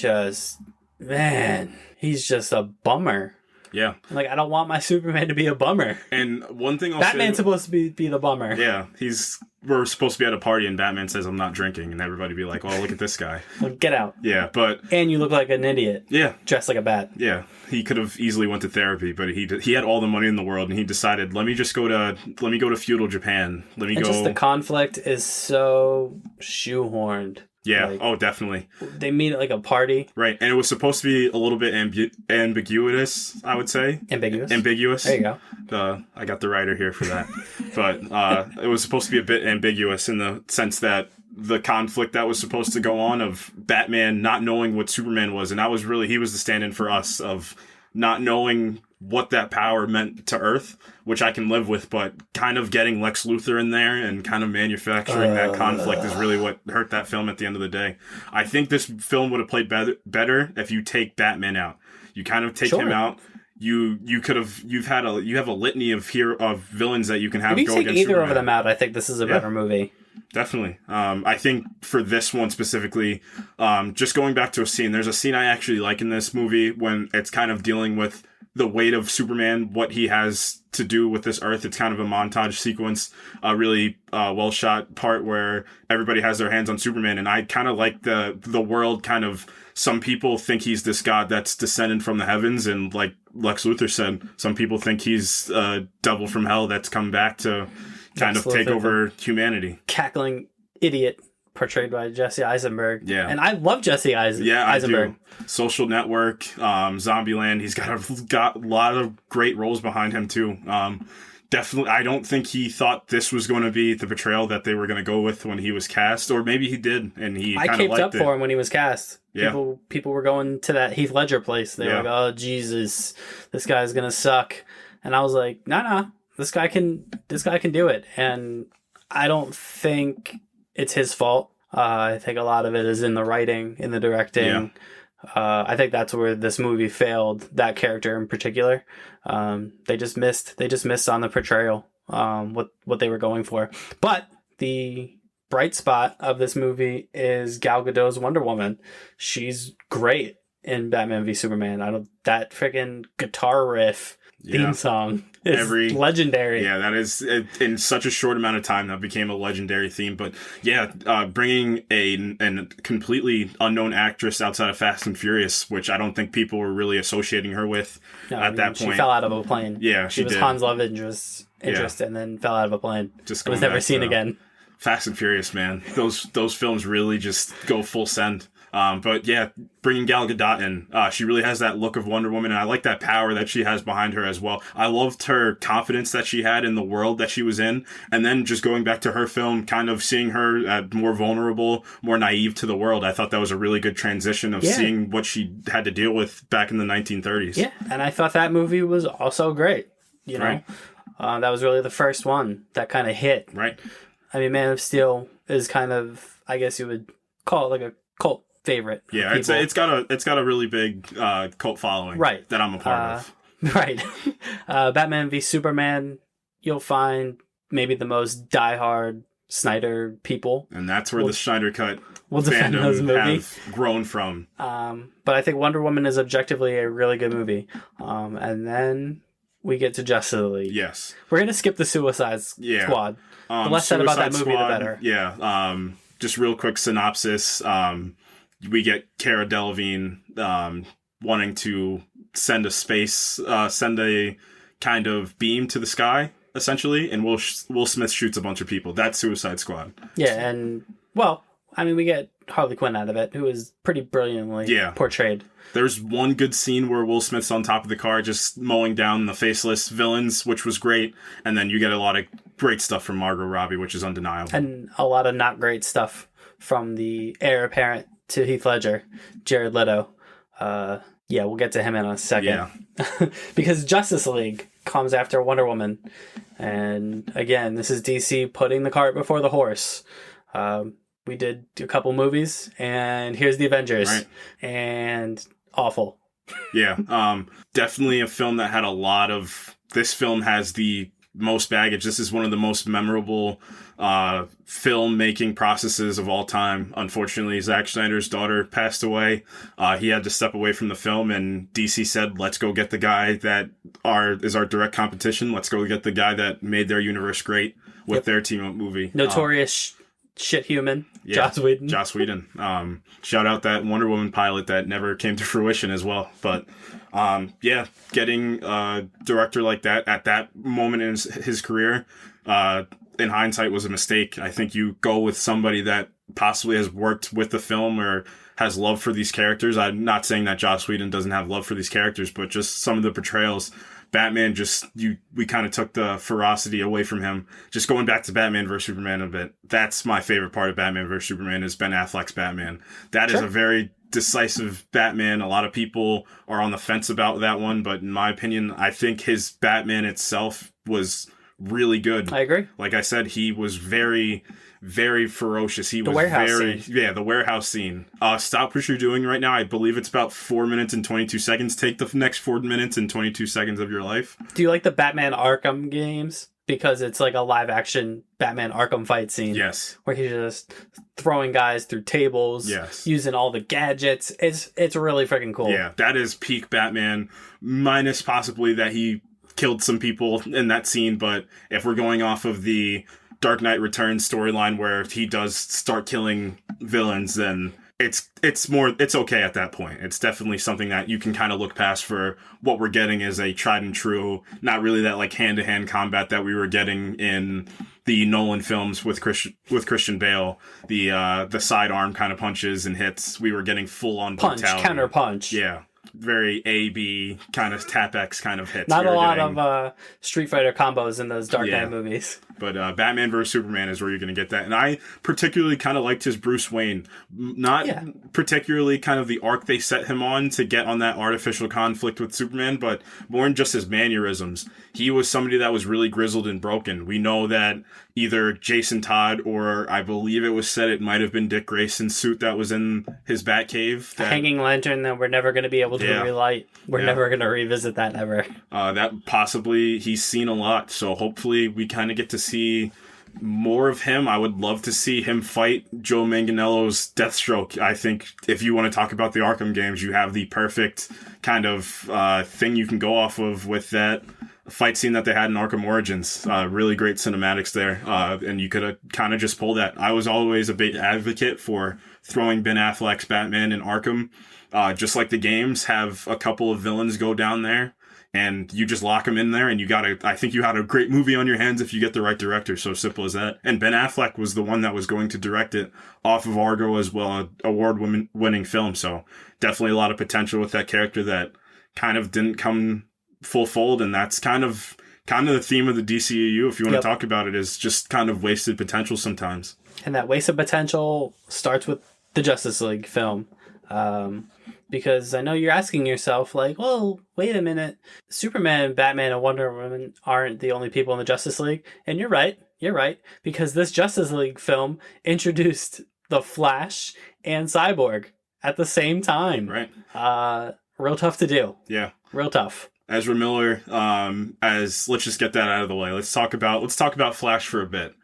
he's just a bummer. Yeah. Like, I don't want my Superman to be a bummer. And one thing Batman's supposed to be the bummer. Yeah, we're supposed to be at a party and Batman says, I'm not drinking, and everybody be like, oh, look at this guy. Well, get out. Yeah, but... And you look like an idiot. Yeah. Dressed like a bat. Yeah, he could have easily went to therapy, but he had all the money in the world, and he decided, let me go to feudal Japan. Just the conflict is so shoehorned. Yeah, definitely. They meet at like a party. Right, and it was supposed to be a little bit ambiguous, I would say. Ambiguous. There you go. I got the writer here for that. But it was supposed to be a bit ambiguous in the sense that the conflict that was supposed to go on of Batman not knowing what Superman was, and that was really, he was the stand-in for us of not knowing what that power meant to Earth, which I can live with, but kind of getting Lex Luthor in there and kind of manufacturing that conflict is really what hurt that film at the end of the day. I think this film would have played better if you take Batman out. You kind of take him out. You have a litany of villains that you can have go against Superman. If you take either of them out, I think this is a better movie. Definitely. I think for this one specifically, just going back to a scene, there's a scene I actually like in this movie when it's kind of dealing with the weight of Superman, what he has to do with this Earth. It's kind of a montage sequence, a really well shot part where everybody has their hands on Superman. And I kind of like the world kind of, some people think he's this god that's descended from the heavens. And like Lex Luthor said, some people think he's a devil from hell that's come back to kind of take over humanity. Cackling idiot portrayed by Jesse Eisenberg. Yeah. And I love Jesse Eisenberg. Yeah, I do. Social Network, Zombieland. He's got a lot of great roles behind him too. Definitely, I don't think he thought this was going to be the portrayal that they were going to go with when he was cast, or maybe he did, and he kind of liked it. I caped up for him when he was cast. Yeah. People were going to that Heath Ledger place. They were like, oh, Jesus, this guy's going to suck. And I was like, no, this guy can do it. And I don't think it's his fault. I think a lot of it is in the writing, in the directing. Yeah. I think that's where this movie failed, that character in particular. They just missed on the portrayal, what they were going for. But the bright spot of this movie is Gal Gadot's Wonder Woman. She's great in Batman v Superman. That freaking guitar riff theme song is legendary. Yeah, that is, in such a short amount of time, that became a legendary theme. But yeah, bringing a completely unknown actress outside of Fast and Furious, which I don't think people were really associating her with that point. She fell out of a plane. Yeah, she was did. Hans Love interest and then fell out of a plane. Just was never seen again. Fast and Furious, man. Those films really just go full send. But yeah, bringing Gal Gadot in, she really has that look of Wonder Woman, and I like that power that she has behind her as well. I loved her confidence that she had in the world that she was in, and then just going back to her film, kind of seeing her more vulnerable, more naive to the world. I thought that was a really good transition of seeing what she had to deal with back in the 1930s. Yeah, and I thought that movie was also great. You know, right. That was really the first one that kind of hit. Right. I mean, Man of Steel is kind of, I guess you would call it like a cult favorite. Yeah, it's got a really big cult following. Right. That I'm a part of. Right. Batman v Superman, you'll find maybe the most diehard Snyder people. And that's where the Snyder Cut fandom have grown from. But I think Wonder Woman is objectively a really good movie. And then we get to Justice League. Yes. We're going to skip the Suicide Squad. The less said about that movie, the better. Yeah. Just real quick synopsis. We get Cara Delevingne wanting to send a kind of beam to the sky, essentially, and Will Smith shoots a bunch of people. That's Suicide Squad. Yeah, and, well, I mean, we get Harley Quinn out of it, who is pretty brilliantly portrayed. There's one good scene where Will Smith's on top of the car just mowing down the faceless villains, which was great. And then you get a lot of great stuff from Margot Robbie, which is undeniable. And a lot of not great stuff from the heir apparent to Heath Ledger, Jared Leto. Yeah, we'll get to him in a second. Yeah. Because Justice League comes after Wonder Woman. And again, this is DC putting the cart before the horse. We did a couple movies, and here's the Avengers. Right. And awful. Yeah, definitely a film that had a lot of... This film has the most baggage. This is one of the most memorable filmmaking processes of all time. Unfortunately, Zack Snyder's daughter passed away. He had to step away from the film, and DC said, let's go get the guy that is our direct competition. Let's go get the guy that made their universe great with their team-up movie. Notorious shit human, Joss Whedon. Joss Whedon. Shout out that Wonder Woman pilot that never came to fruition as well. But getting a director like that at that moment in his career, in hindsight, was a mistake. I think you go with somebody that possibly has worked with the film or has love for these characters. I'm not saying that Joss Whedon doesn't have love for these characters, but just some of the portrayals. Batman we kind of took the ferocity away from him. Just going back to Batman vs. Superman a bit. That's my favorite part of Batman vs. Superman is Ben Affleck's Batman. That is a very decisive Batman. A lot of people are on the fence about that one, but in my opinion, I think his Batman itself was really good. I agree. Like I said, he was very, very ferocious. He was the warehouse scene. Stop what you're doing right now. I believe it's about 4 minutes and 22 seconds. Take the next 4 minutes and 22 seconds of your life. Do you like the Batman Arkham games? Because it's like a live action Batman Arkham fight scene. Yes. Where he's just throwing guys through tables. Yes. Using all the gadgets. It's really freaking cool. Yeah, that is peak Batman, minus possibly that he killed some people in that scene, but if we're going off of the Dark Knight Returns storyline where he does start killing villains, then it's okay at that point. It's definitely something that you can kind of look past for what we're getting as a tried and true, not really that like hand-to-hand combat that we were getting in the Nolan films with Christian Bale, the sidearm kind of punches and hits. We were getting full-on punch, brutality. counter punch. Yeah. Very A-B kind of tap-X kind of hits. Not a lot of Street Fighter combos in those Dark Knight movies. But Batman vs. Superman is where you're going to get that. And I particularly kind of liked his Bruce Wayne. Not particularly kind of the arc they set him on to get on that artificial conflict with Superman, but more in just his mannerisms. He was somebody that was really grizzled and broken. We know that either Jason Todd or I believe it was said it might have been Dick Grayson's suit that was in his Batcave. The hanging lantern that we're never going to be able to relight. We're never going to revisit that ever. That possibly he's seen a lot, so hopefully we kind of get to see more of him. I would love to see him fight Joe Manganiello's Deathstroke. I think if you want to talk about the Arkham games, you have the perfect kind of thing you can go off of with that fight scene that they had in Arkham Origins. Really great cinematics there, and you could kind of just pull that. I was always a big advocate for throwing Ben Affleck's Batman in Arkham. Just like the games have a couple of villains go down there, and you just lock them in there, and I think you had a great movie on your hands if you get the right director. So simple as that. And Ben Affleck was the one that was going to direct it off of Argo as well, an award-winning film. So definitely a lot of potential with that character that kind of didn't come full fold, and that's kind of the theme of the DCEU, if you want to talk about it, is just kind of wasted potential sometimes. And that wasted potential starts with the Justice League film. Because I know you're asking yourself, like, well, wait a minute. Superman, Batman, and Wonder Woman aren't the only people in the Justice League. And you're right. Because this Justice League film introduced the Flash and Cyborg at the same time. Right. Real tough to do. Yeah. Real tough. Ezra Miller, let's just get that out of the way. Let's talk about Flash for a bit.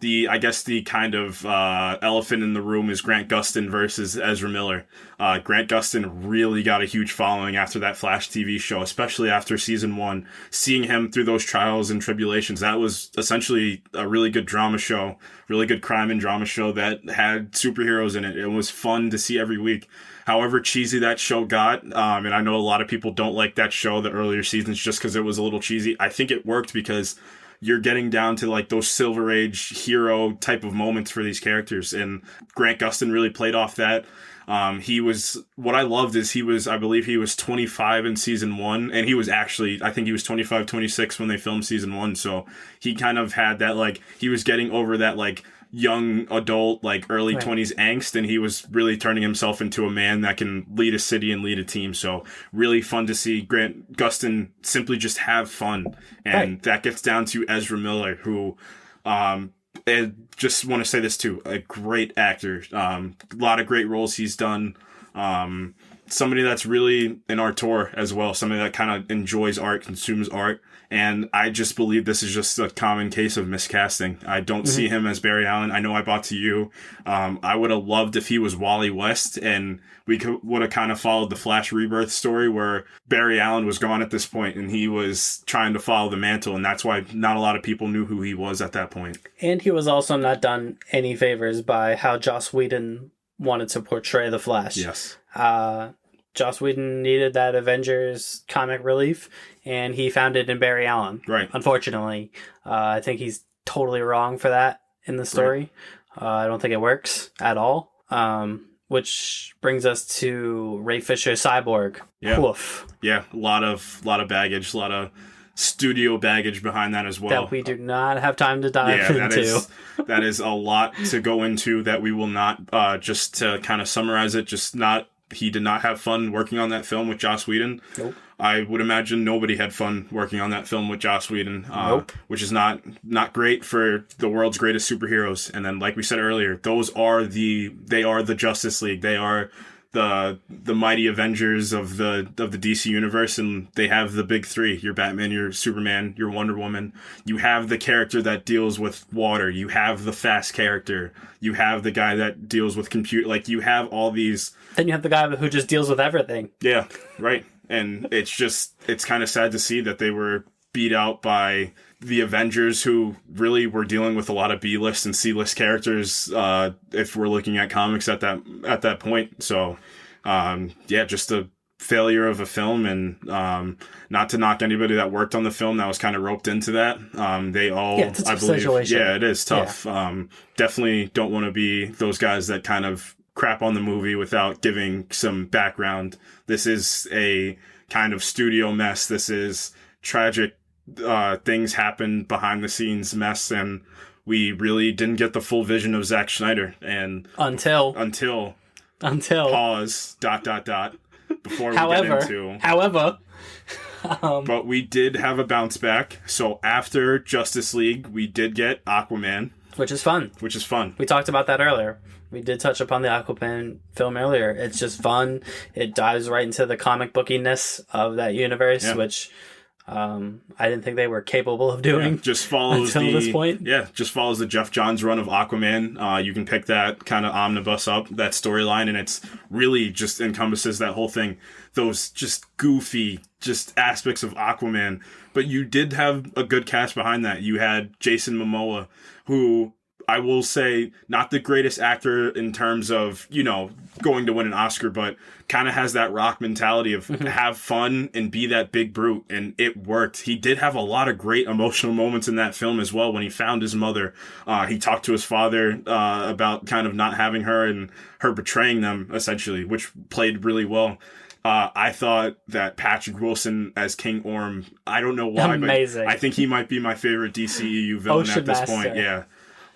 I guess the kind of elephant in the room is Grant Gustin versus Ezra Miller. Grant Gustin really got a huge following after that Flash TV show, especially after season 1. Seeing him through those trials and tribulations, that was essentially a really good drama show, really good crime and drama show that had superheroes in it. It was fun to see every week. However cheesy that show got, and I know a lot of people don't like that show, the earlier seasons, just because it was a little cheesy. I think it worked because you're getting down to like those Silver Age hero type of moments for these characters, and Grant Gustin really played off that. What I loved is I believe he was 25 in season 1, and he was actually, I think he was 25, 26 when they filmed season 1, so he kind of had that, like, he was getting over that, like, young adult, like, early 20s angst, and he was really turning himself into a man that can lead a city and lead a team, so really fun to see Grant Gustin simply just have fun, and that gets down to Ezra Miller, who, I just want to say this too, a great actor, a lot of great roles he's done, somebody that's really an auteur as well, somebody that kind of enjoys art, consumes art, and I just believe this is just a common case of miscasting. I don't see him as Barry Allen. I know I bought to you. I would have loved if he was Wally West, and we would have kind of followed the Flash Rebirth story where Barry Allen was gone at this point, and he was trying to follow the mantle, and that's why not a lot of people knew who he was at that point. And he was also not done any favors by how Joss Whedon wanted to portray the Flash. Yes. Joss Whedon needed that Avengers comic relief, and he found it in Barry Allen. Right. Unfortunately, I think he's totally wrong for that in the story. Right. I don't think it works at all. Which brings us to Ray Fisher Cyborg. Yeah. Woof. Yeah. A lot of baggage, a lot of studio baggage behind that as well. That we do not have time to dive into. That is a lot to go into that we will not, just to kind of summarize it, he did not have fun working on that film with Joss Whedon. Nope. I would imagine nobody had fun working on that film with Joss Whedon, which is not great for the world's greatest superheroes. And then, like we said earlier, they are the Justice League. They are the mighty Avengers of the DC universe, and they have the big three: your Batman, your Superman, your Wonder Woman. You have the character that deals with water. You have the fast character. You have the guy that deals with computer. Like, you have all these. Then you have the guy who just deals with everything. Yeah, right. And it's kind of sad to see that they were beat out by the Avengers, who really were dealing with a lot of B-list and C-list characters, if we're looking at comics at that point. So, just a failure of a film, and not to knock anybody that worked on the film that was kind of roped into that. They all, it's a tough I believe, situation. Yeah, it is tough. Yeah. Definitely don't want to be those guys that kind of crap on the movie without giving some background. This is a kind of studio mess. This is tragic. Things happen behind the scenes mess, and we really didn't get the full vision of Zack Snyder. And until pause ... before we get into. But we did have a bounce back. So after Justice League, we did get Aquaman, which is fun. We talked about that earlier. We did touch upon the Aquaman film earlier. It's just fun. It dives right into the comic bookiness of that universe, which I didn't think they were capable of doing. Yeah, just follows until this point. Yeah, just follows the Jeff Johns run of Aquaman. You can pick that kind of omnibus up, that storyline, and it's really just encompasses that whole thing. Those just goofy just aspects of Aquaman. But you did have a good cast behind that. You had Jason Momoa, who, I will say, not the greatest actor in terms of, going to win an Oscar, but kind of has that Rock mentality of have fun and be that big brute, and it worked. He did have a lot of great emotional moments in that film as well. When he found his mother, he talked to his father about kind of not having her and her betraying them, essentially, which played really well. I thought that Patrick Wilson as King Orm, I don't know why, amazing. But I think he might be my favorite DCEU villain at this point. Yeah.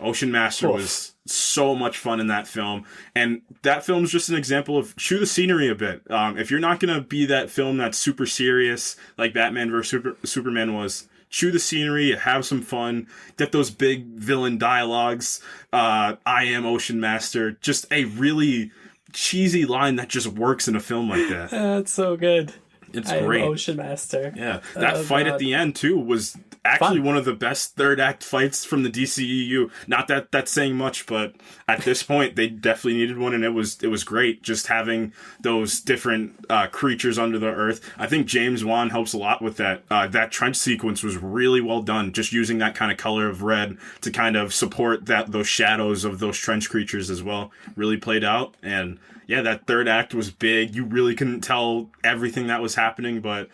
Ocean Master was so much fun in that film. And that film's just an example of chew the scenery a bit. If you're not going to be that film that's super serious, like Batman vs. Superman was, chew the scenery, have some fun, get those big villain dialogues. I am Ocean Master. Just a really cheesy line that just works in a film like that. That's so good. It's great. Ocean Master. Yeah. That fight at the end, too, was Actually, one of the best third act fights from the DCEU. Not that that's saying much, but at this point, they definitely needed one, and it was great. Just having those different creatures under the earth. I think James Wan helps a lot with that. That trench sequence was really well done. Just using that kind of color of red to kind of support those shadows of those trench creatures as well. Really played out, and yeah, that third act was big. You really couldn't tell everything that was happening, but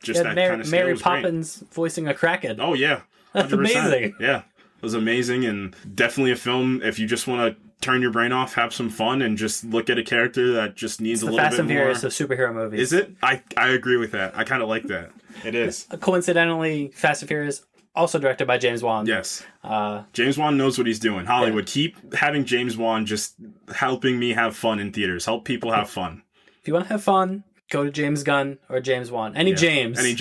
just that kind of scale Mary was Poppins great. Voicing a Kraken. Oh yeah, 100%. That's amazing. Yeah, it was amazing, and definitely a film if you just want to turn your brain off, have some fun, and just look at a character that just needs a little bit more. Fast and Furious of superhero movies. Is it? I agree with that. I kind of like that. It is. Coincidentally, Fast and Furious also directed by James Wan. Yes. James Wan knows what he's doing. Hollywood, keep having James Wan just helping me have fun in theaters. Help people have fun. If you want to have fun, go to James Gunn or James Wan. Any James. Any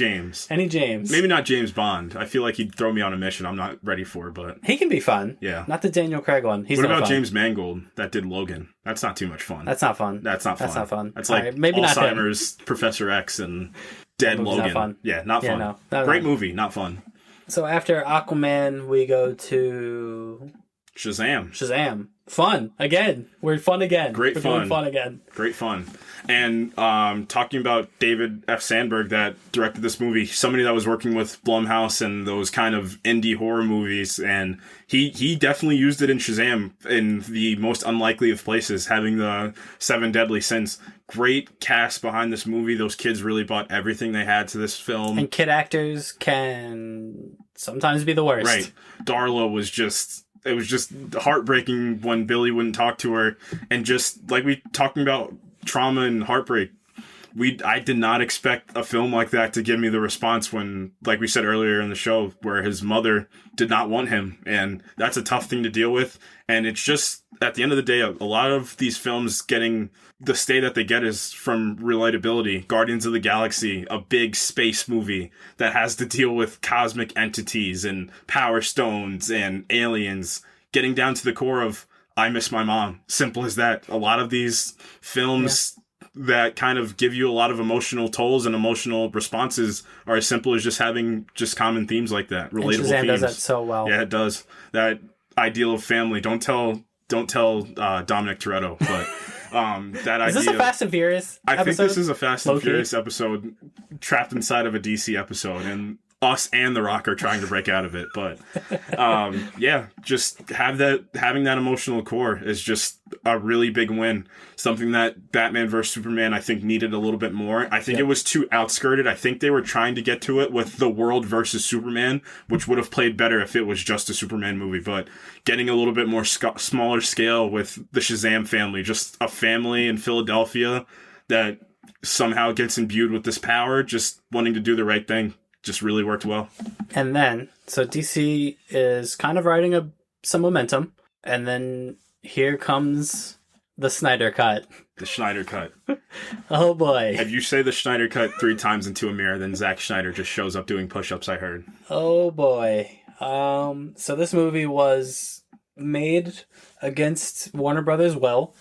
James. Maybe not James Bond. I feel like he'd throw me on a mission I'm not ready for, but... He can be fun. Yeah. Not the Daniel Craig one. He's what not about fun. James Mangold that did Logan? That's not too much fun. That's not fun. That's not fun. That's like right, maybe Alzheimer's, Professor X, and Dead Logan. Not fun. Yeah, not fun. No, Great movie, not fun. So after Aquaman, we go to... Shazam. Fun. Again. We're fun again. We're doing fun again. Great fun. And talking about David F. Sandberg that directed this movie, somebody that was working with Blumhouse and those kind of indie horror movies, and he definitely used it in Shazam in the most unlikely of places, having the 7 deadly sins. Great cast behind this movie. Those kids really brought everything they had to this film. And kid actors can sometimes be the worst. Right. Darla was just... It was just heartbreaking when Billy wouldn't talk to her, and just like we talking about trauma and heartbreak, I did not expect a film like that to give me the response when, like we said earlier in the show, where his mother did not want him, and that's a tough thing to deal with. And it's just, at the end of the day, a lot of these films getting the stay that they get is from relatability. Guardians of the Galaxy, a big space movie that has to deal with cosmic entities and power stones and aliens, getting down to the core of, I miss my mom. Simple as that. A lot of these films that kind of give you a lot of emotional tolls and emotional responses are as simple as just having just common themes like that. Relatable and Shazam themes. does that so well. Yeah, it does. That ideal of family. Don't tell Dominic Toretto, but that idea. Is this a Fast and Furious episode? I think this is a Fast and Furious episode trapped inside of a DC episode, and us and The Rock are trying to break out of it. But yeah, just having that emotional core is just a really big win. Something that Batman vs Superman I think needed a little bit more. I think it was too outskirted. I think they were trying to get to it with The World versus Superman, which would have played better if it was just a Superman movie. But getting a little bit more smaller scale with the Shazam family, just a family in Philadelphia that somehow gets imbued with this power, just wanting to do the right thing. Just really worked well. And then, so DC is kind of riding some momentum, and then here comes the Snyder Cut. The Snyder Cut. Oh boy. If you say the Snyder Cut 3 times into a mirror, then Zack Snyder just shows up doing push-ups, I heard. Oh boy. So this movie was made against Warner Brothers' will,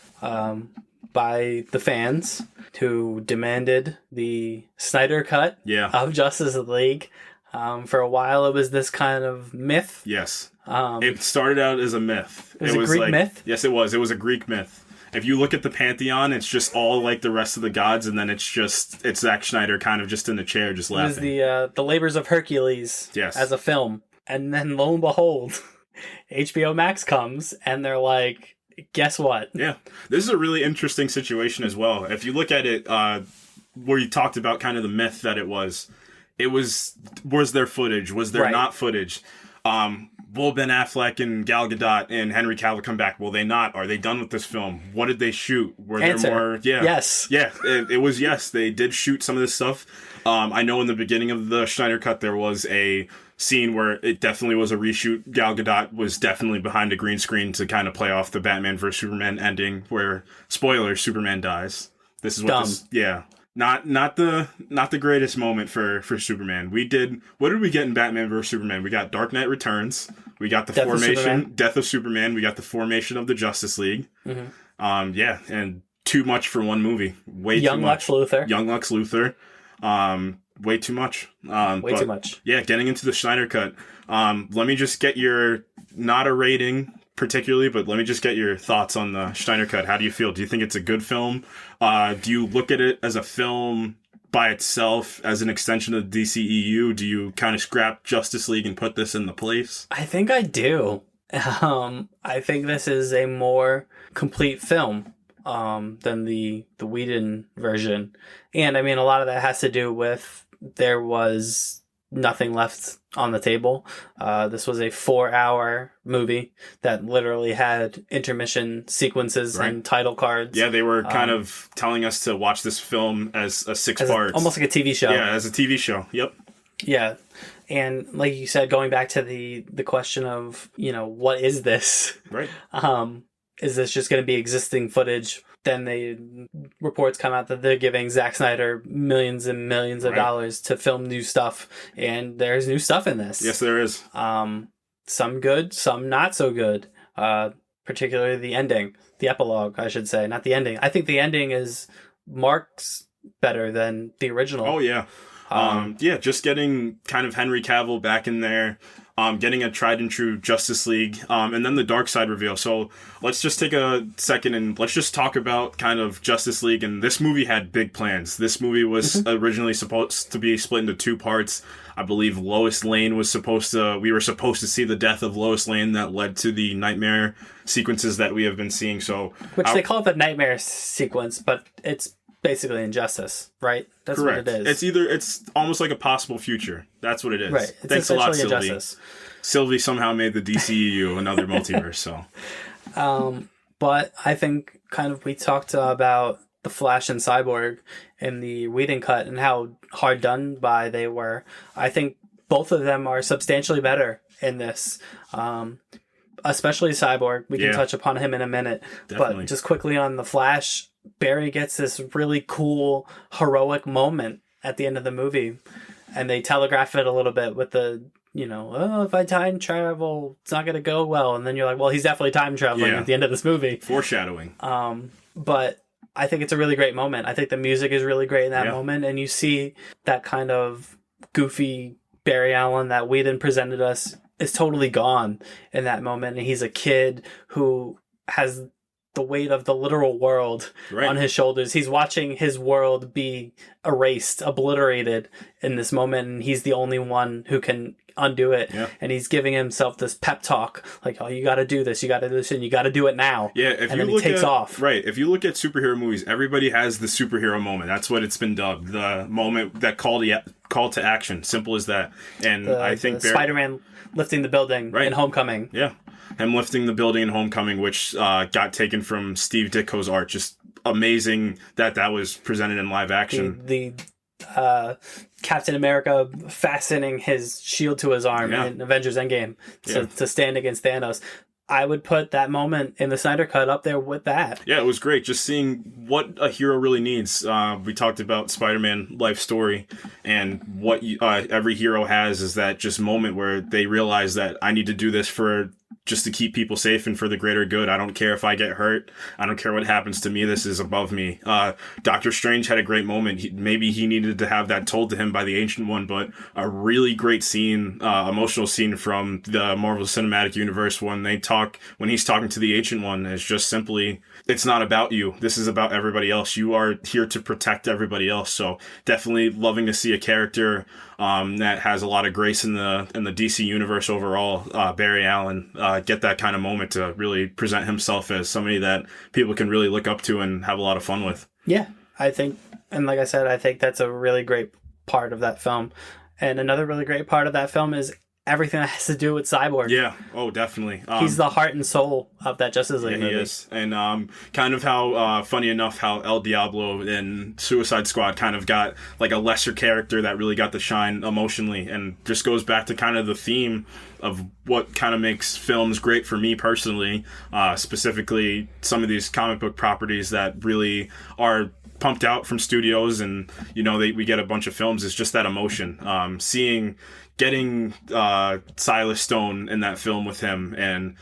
by the fans who demanded the Snyder Cut of Justice League. For a while, it was this kind of myth. Yes. It started out as a myth. It was a Greek myth? Yes, it was. It was a Greek myth. If you look at the Pantheon, it's just all like the rest of the gods, and then it's Zack Snyder kind of just in the chair, just laughing. It was the Labors of Hercules as a film. And then, lo and behold, HBO Max comes, and they're like, guess what? Yeah. This is a really interesting situation as well. If you look at it, where you talked about kind of the myth that was there footage? Was there not footage? Will Ben Affleck and Gal Gadot and Henry Cavill come back? Will they not? Are they done with this film? What did they shoot? Were there more? Yeah. Yes. Yeah, it was yes. They did shoot some of this stuff. I know in the beginning of the Snyder Cut, there was a scene where it definitely was a reshoot. Gal Gadot was definitely behind a green screen to kind of play off the Batman vs Superman ending where, spoiler, Superman dies. This is what not the greatest moment for Superman. What did we get in Batman vs Superman? We got Dark Knight Returns. We got the Death of Superman. We got the formation of the Justice League. Mm-hmm. And too much for one movie. Way too much. Young Lex Luthor. way too much. Way too much. Yeah, getting into the Snyder Cut. Let me just get your, not a rating particularly, but let me just get your thoughts on the Snyder Cut. How do you feel? Do you think it's a good film? Do you look at it as a film by itself, as an extension of the DCEU? Do you kind of scrap Justice League and put this in the place? I think I do. I think this is a more complete film than the Whedon version. And I mean, a lot of that has to do with there was nothing left on the table. This was a 4-hour movie that literally had intermission sequences and title cards. Yeah, they were kind of telling us to watch this film as a 6 parts. Almost like a TV show. Yeah, as a TV show. Yep. Yeah. And like you said, going back to the question of, what is this? Right. Is this just going to be existing footage? Then reports come out that they're giving Zack Snyder millions and millions of dollars to film new stuff, and there's new stuff in this. Yes, there is. Some good, some not so good. Particularly the ending, the epilogue, I should say, not the ending. I think the ending is marks better than the original. Oh yeah. Just getting kind of Henry Cavill back in there. Getting a tried and true Justice League, and then the Dark Side reveal. So let's just take a second and let's just talk about kind of Justice League. And this movie had big plans. This movie was originally supposed to be split into 2 parts. I believe Lois Lane we were supposed to see the death of Lois Lane that led to the nightmare sequences that we have been seeing. So, they call it the nightmare sequence, but it's basically Injustice, right? That's correct. What it is. It's almost like a possible future. That's what it is. Right. Thanks a lot, Sylvie. Injustice. Sylvie somehow made the DCEU another multiverse. So, but I think kind of we talked about the Flash and Cyborg in the Whedon cut and how hard done by they were. I think both of them are substantially better in this. Especially Cyborg. We can touch upon him in a minute. Definitely. But just quickly on the Flash, Barry gets this really cool, heroic moment at the end of the movie. And they telegraph it a little bit with the, if I time travel, it's not going to go well. And then you're like, well, he's definitely time traveling at the end of this movie. Foreshadowing. But I think it's a really great moment. I think the music is really great in that moment. And you see that kind of goofy Barry Allen that Whedon presented us is totally gone in that moment. And he's a kid who has the weight of the literal world on his shoulders. He's watching his world be erased, obliterated in this moment, and he's the only one who can undo it. Yeah. And he's giving himself this pep talk, like, oh, you got to do this, you got to do this, and you got to do it now. Yeah, and then he takes off. Right, if you look at superhero movies, everybody has the superhero moment. That's what it's been dubbed. The moment, that call to action. Simple as that. And I think Spider-Man lifting the building in Homecoming. Yeah. Him lifting the building in Homecoming, which got taken from Steve Ditko's art. Just amazing that was presented in live action. The Captain America fastening his shield to his arm in Avengers Endgame to stand against Thanos. I would put that moment in the Snyder Cut up there with that. Yeah, it was great. Just seeing what a hero really needs. We talked about Spider-Man life story, and what every hero has is that just moment where they realize that I need to do this just to keep people safe and for the greater good. I don't care if I get hurt. I don't care what happens to me. This is above me. Doctor Strange had a great moment. Maybe he needed to have that told to him by the Ancient One, but a really great scene, emotional scene from the Marvel Cinematic Universe when he's talking to the Ancient One is just simply, it's not about you. This is about everybody else. You are here to protect everybody else. So definitely loving to see a character that has a lot of grace in the DC universe overall, Barry Allen, get that kind of moment to really present himself as somebody that people can really look up to and have a lot of fun with. Yeah, I think, and like I said, I think that's a really great part of that film. And another really great part of that film is everything that has to do with Cyborg. Yeah. Oh, definitely. He's the heart and soul of that Justice League movie. He is. And kind of how, funny enough, how El Diablo in Suicide Squad kind of got like a lesser character that really got the shine emotionally, and just goes back to kind of the theme of what kind of makes films great for me personally, specifically some of these comic book properties that really are pumped out from studios, and we get a bunch of films. Is just that emotion, getting Silas Stone in that film with him, and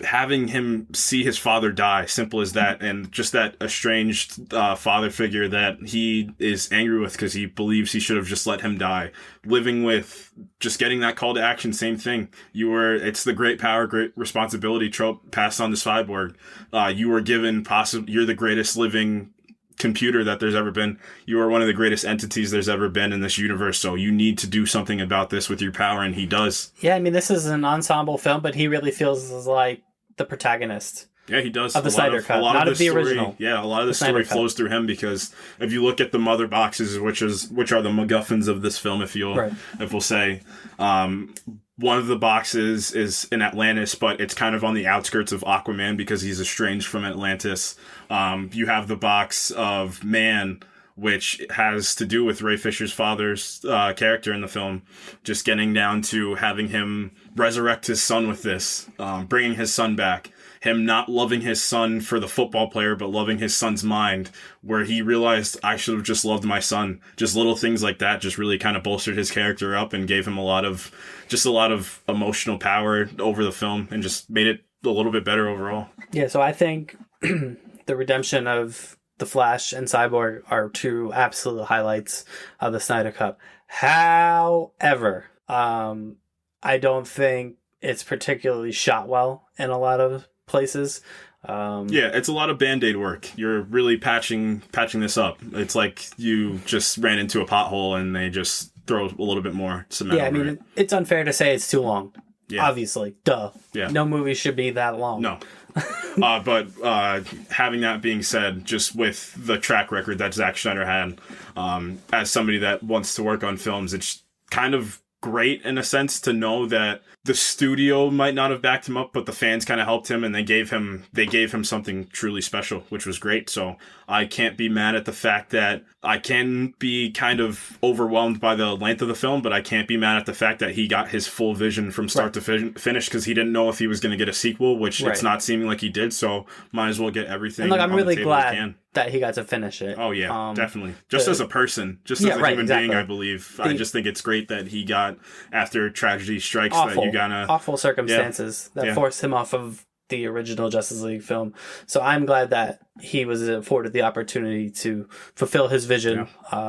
having him see his father die, simple as that, and just that estranged father figure that he is angry with because he believes he should have just let him die. Living with just getting that call to action, same thing. It's the great power, great responsibility trope passed on to Cyborg. You were given you're the greatest living computer that there's ever been. You are one of the greatest entities there's ever been in this universe, so you need to do something about this with your power, and he does. Yeah, I mean, this is an ensemble film, but he really feels like the protagonist. Yeah, he does. Of the Snyder Cut, not of the original. Yeah, a lot of the story flows through him, because if you look at the mother boxes, which are the MacGuffins of this film, if we'll say, one of the boxes is in Atlantis, but it's kind of on the outskirts of Aquaman because he's estranged from Atlantis. You have the box of Man, which has to do with Ray Fisher's father's character in the film, just getting down to having him resurrect his son with this, bringing his son back. Him not loving his son for the football player, but loving his son's mind, where he realized, I should have just loved my son. Just little things like that just really kind of bolstered his character up and gave him a lot of emotional power over the film and just made it a little bit better overall. Yeah, so I think the redemption of The Flash and Cyborg are two absolute highlights of the Snyder Cut. However, I don't think it's particularly shot well in a lot of places. It's a lot of Band-Aid work. You're really patching this up. It's like you just ran into a pothole and they just throw a little bit more cement over it. It's unfair to say it's too long. Yeah. Obviously. Duh. Yeah. No movie should be that long. No. But having that being said, just with the track record that Zack Snyder had, as somebody that wants to work on films, it's kind of great in a sense to know that the studio might not have backed him up, but the fans kind of helped him, and they gave him something truly special, which was great. So I can't be mad at the fact that I can be kind of overwhelmed by the length of the film, but I can't be mad at the fact that he got his full vision from start to finish, because he didn't know if he was going to get a sequel, which it's not seeming like he did. So might as well get everything. And I'm really glad that he got to finish it. Oh yeah, definitely. Just as a person, just as a human being, I believe. I just think it's great that he got, after tragedy strikes, awful circumstances that forced him off of the original Justice League film. So I'm glad that he was afforded the opportunity to fulfill his vision,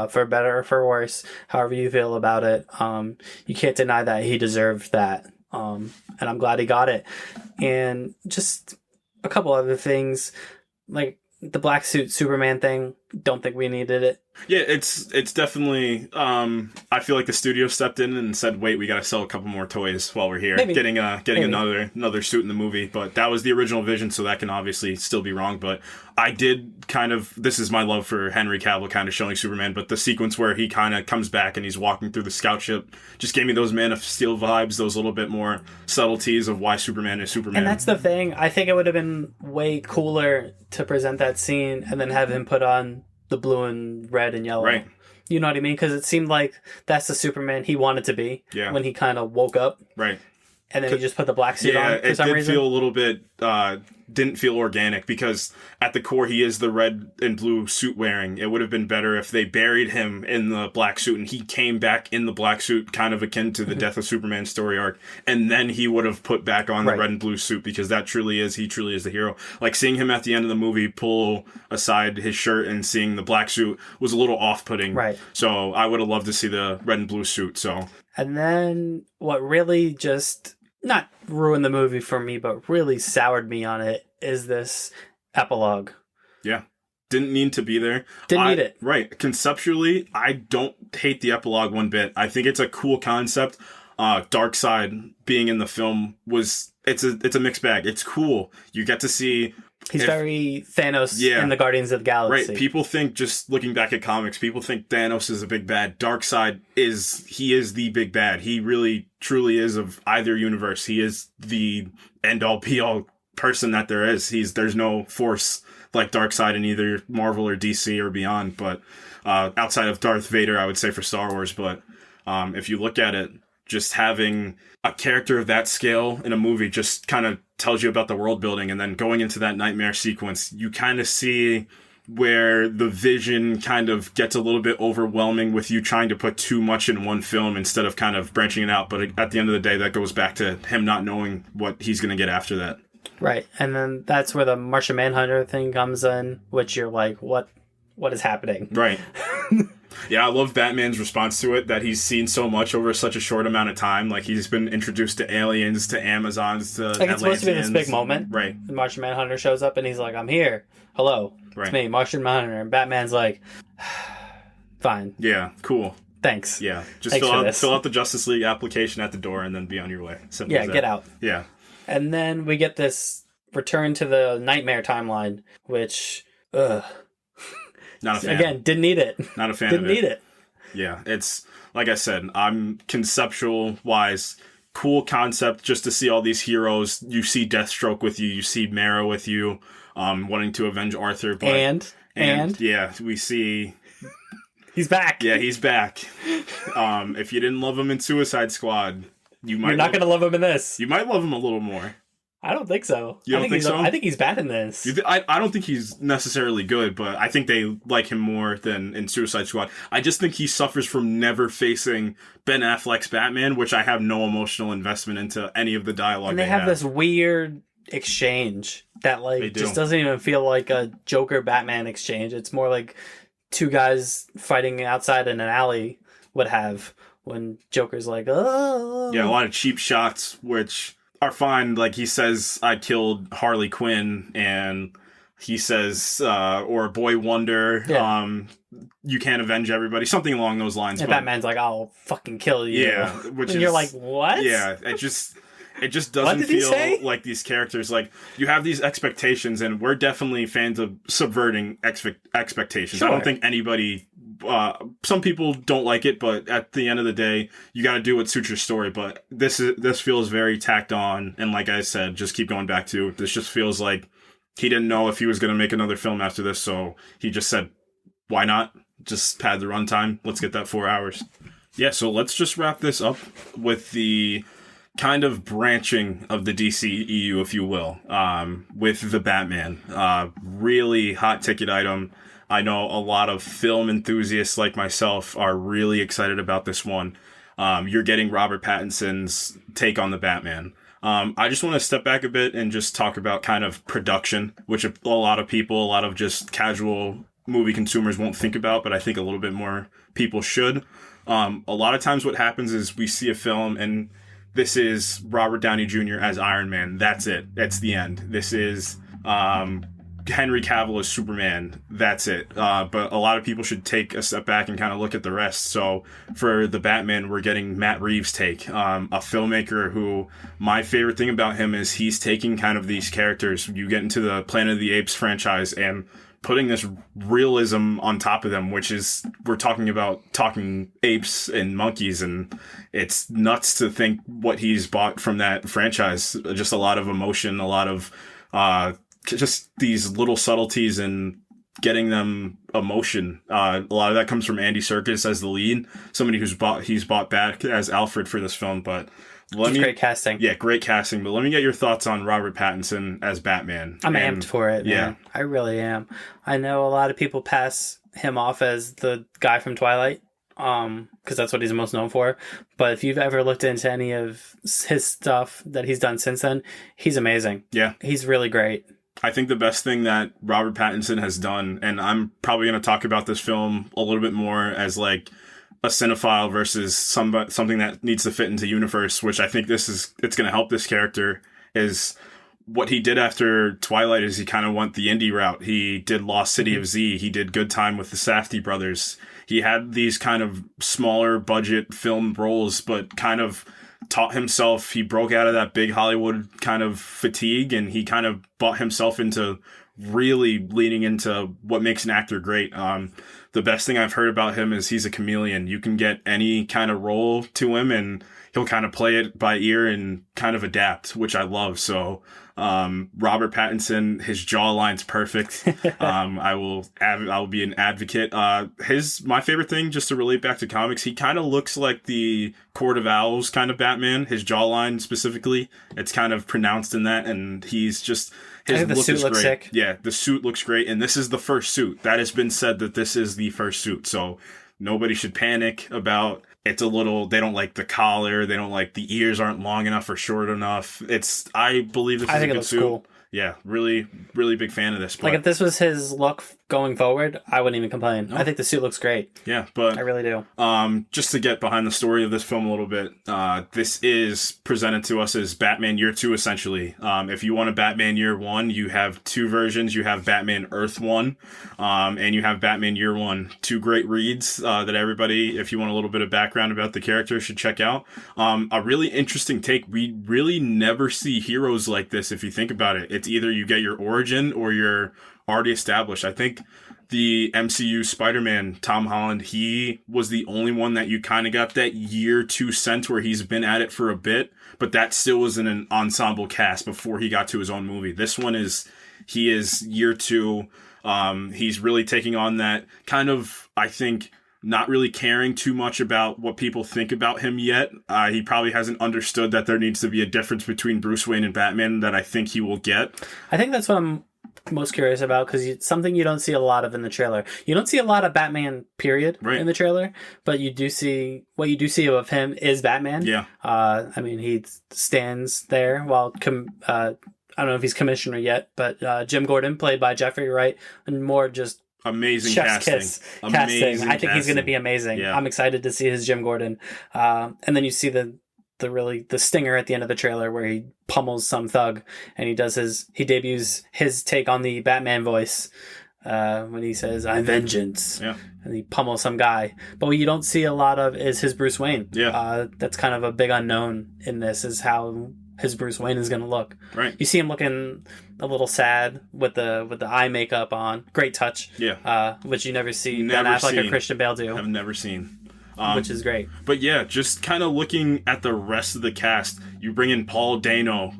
for better or for worse, however you feel about it. You can't deny that he deserved that. And I'm glad he got it. And just a couple other things, like the black suit Superman thing, don't think we needed it. Yeah, it's definitely, I feel like the studio stepped in and said, wait, we gotta sell a couple more toys while we're here. Maybe. Getting another suit in the movie. But that was the original vision, so that can obviously still be wrong. But I did this is my love for Henry Cavill kind of showing Superman, but the sequence where he kind of comes back and he's walking through the scout ship just gave me those Man of Steel vibes, those little bit more subtleties of why Superman is Superman. And that's the thing. I think it would have been way cooler to present that scene and then have him put on the blue and red and yellow. Right. You know what I mean? Because it seemed like that's the Superman he wanted to be when he kind of woke up. Right. And then he just put the black suit on for some reason. It did feel a little bit, didn't feel organic, because at the core he is the red and blue suit wearing. It would have been better if they buried him in the black suit and he came back in the black suit, kind of akin to the Death of Superman story arc, and then he would have put back on the red and blue suit, because he truly is the hero. Like seeing him at the end of the movie pull aside his shirt and seeing the black suit was a little off-putting. Right. So I would have loved to see the red and blue suit. So. And then what really just not ruined the movie for me, but really soured me on it is this epilogue. Yeah. Didn't need to be there. Didn't need it. Right. Conceptually, I don't hate the epilogue one bit. I think it's a cool concept. Darkseid being in the film it's a mixed bag. It's cool. You get to see... He's very Thanos in the Guardians of the Galaxy. Right. People think, just looking back at comics, people think Thanos is a big bad. Darkseid is the big bad. He really, truly is of either universe. He is the end-all, be-all person that there is. There's no force like Darkseid in either Marvel or DC or beyond, but outside of Darth Vader, I would say, for Star Wars. But if you look at it, just having a character of that scale in a movie just kind of tells you about the world building, and then going into that nightmare sequence, you kind of see where the vision kind of gets a little bit overwhelming with you trying to put too much in one film instead of kind of branching it out. But at the end of the day, that goes back to him not knowing what he's going to get after that. Right. And then that's where the Martian Manhunter thing comes in, which you're like, what is happening? Right. Yeah, I love Batman's response to it, that he's seen so much over such a short amount of time. Like, he's been introduced to aliens, to Amazons, to like, it's supposed to be this big moment. Right. The Martian Manhunter shows up and he's like, I'm here. Hello. Right. It's me, Martian Manhunter. And Batman's like, fine. Yeah, cool. Thanks. Yeah, just fill out the Justice League application at the door and then be on your way. Simple as that. Get out. Yeah. And then we get this return to the Nightmare timeline, which, not a fan. Again, didn't need it. Not a fan Didn't of it. need it. Yeah, it's, like I said, I'm conceptual-wise, cool concept just to see all these heroes. You see Deathstroke with you, you see Mara with you, wanting to avenge Arthur. But, and yeah, we see... He's back. Yeah, he's back. If you didn't love him in Suicide Squad, you're not going to love him in this. You might love him a little more. I don't think so. You don't think so? I think he's bad in this. I don't think he's necessarily good, but I think they like him more than in Suicide Squad. I just think he suffers from never facing Ben Affleck's Batman, which I have no emotional investment into any of the dialogue. And they have this weird exchange that just doesn't even feel like a Joker Batman exchange. It's more like two guys fighting outside in an alley would have when Joker's like, oh. Yeah, a lot of cheap shots, which are fine. Like, he says, I killed Harley Quinn, and he says, or Boy Wonder, you can't avenge everybody, something along those lines. And Batman's like, I'll fucking kill you. Yeah, you're like, what? Yeah, it just doesn't feel like these characters, like, you have these expectations, and we're definitely fans of subverting expectations. Sure. I don't think anybody, some people don't like it, but at the end of the day, you got to do what suits your story. But this feels very tacked on, and like I said, just keep going back to, this just feels like he didn't know if he was going to make another film after this, so he just said, why not? Just pad the runtime. Let's get that 4 hours. Yeah, so let's just wrap this up with the kind of branching of the DCEU, if you will, with the Batman. Really hot ticket item. I know a lot of film enthusiasts like myself are really excited about this one. You're getting Robert Pattinson's take on the Batman. I just want to step back a bit and just talk about kind of production, which a lot of just casual movie consumers won't think about, but I think a little bit more people should. A lot of times what happens is we see a film and this is Robert Downey Jr. as Iron Man. That's it. That's the end. This is Henry Cavill as Superman. That's it. But a lot of people should take a step back and kind of look at the rest. So for the Batman, we're getting Matt Reeves' take. A filmmaker who, my favorite thing about him is he's taking kind of these characters. You get into the Planet of the Apes franchise and putting this realism on top of them, which is, we're talking about talking apes and monkeys, and it's nuts to think what he's bought from that franchise. Just a lot of emotion, a lot of just these little subtleties and getting them emotion. A lot of that comes from Andy Serkis as the lead, somebody he's bought back as Alfred for this film, but great casting. Yeah, great casting. But let me get your thoughts on Robert Pattinson as Batman. I'm amped for it, man. Yeah. I really am. I know a lot of people pass him off as the guy from Twilight, because that's what he's most known for. But if you've ever looked into any of his stuff that he's done since then, he's amazing. Yeah. He's really great. I think the best thing that Robert Pattinson has done, and I'm probably going to talk about this film a little bit more as like a cinephile versus something that needs to fit into universe, which I think it's going to help this character, is what he did after Twilight is he kind of went the indie route. He did Lost City of Z. He did Good Time with the Safdie brothers. He had these kind of smaller budget film roles, but kind of taught himself. He broke out of that big Hollywood kind of fatigue, and he kind of bought himself into really leaning into what makes an actor great. The best thing I've heard about him is he's a chameleon. You can get any kind of role to him and he'll kind of play it by ear and kind of adapt, which I love. So Robert Pattinson, his jawline's perfect. I will be an advocate. My favorite thing, just to relate back to comics, he kind of looks like the Court of Owls kind of Batman. His jawline specifically, it's kind of pronounced in that, and he's just, his look is great. Sick. Yeah, the suit looks great, and this is the first suit. That has been said that this is the first suit, so nobody should panic about it's a little, they don't like the collar, they don't like the ears aren't long enough or short enough. I believe this is a good suit. Cool. Yeah, really, really big fan of this. But, like, if this was his look going forward, I wouldn't even complain. No. I think the suit looks great. Yeah, but... I really do. Just to get behind the story of this film a little bit, this is presented to us as Batman Year 2, essentially. If you want a Batman Year 1, you have two versions. You have Batman Earth 1, and you have Batman Year 1. Two great reads that everybody, if you want a little bit of background about the character, should check out. A really interesting take. We really never see heroes like this, if you think about it. It's either you get your origin or you're already established. I think the MCU Spider-Man, Tom Holland, he was the only one that you kind of got that Year 2 sense where he's been at it for a bit, but that still was in an ensemble cast before he got to his own movie. This one he is Year 2. He's really taking on that kind of, I think, not really caring too much about what people think about him yet. He probably hasn't understood that there needs to be a difference between Bruce Wayne and Batman that I think he will get. I think that's what I'm most curious about, because it's something you don't see a lot of in the trailer. You don't see a lot of Batman, period, in the trailer, but you do see, what you do see of him is Batman. Yeah. I mean, he stands there while, I don't know if he's commissioner yet, but Jim Gordon, played by Jeffrey Wright, and more just amazing chef's casting. Kiss casting. I think he's going to be amazing. Yeah. I'm excited to see his Jim Gordon. And then you see the stinger at the end of the trailer where he pummels some thug, and he debuts his take on the Batman voice when he says, "I'm vengeance." Yeah. And he pummels some guy. But what you don't see a lot of is his Bruce Wayne. Yeah. That's kind of a big unknown in this, is how his Bruce Wayne is going to look. Right. You see him looking a little sad with the eye makeup on. Great touch. Yeah. Which you never see Ben Affleck or Christian Bale do. I've never seen. Which is great. But yeah, just kind of looking at the rest of the cast, you bring in Paul Dano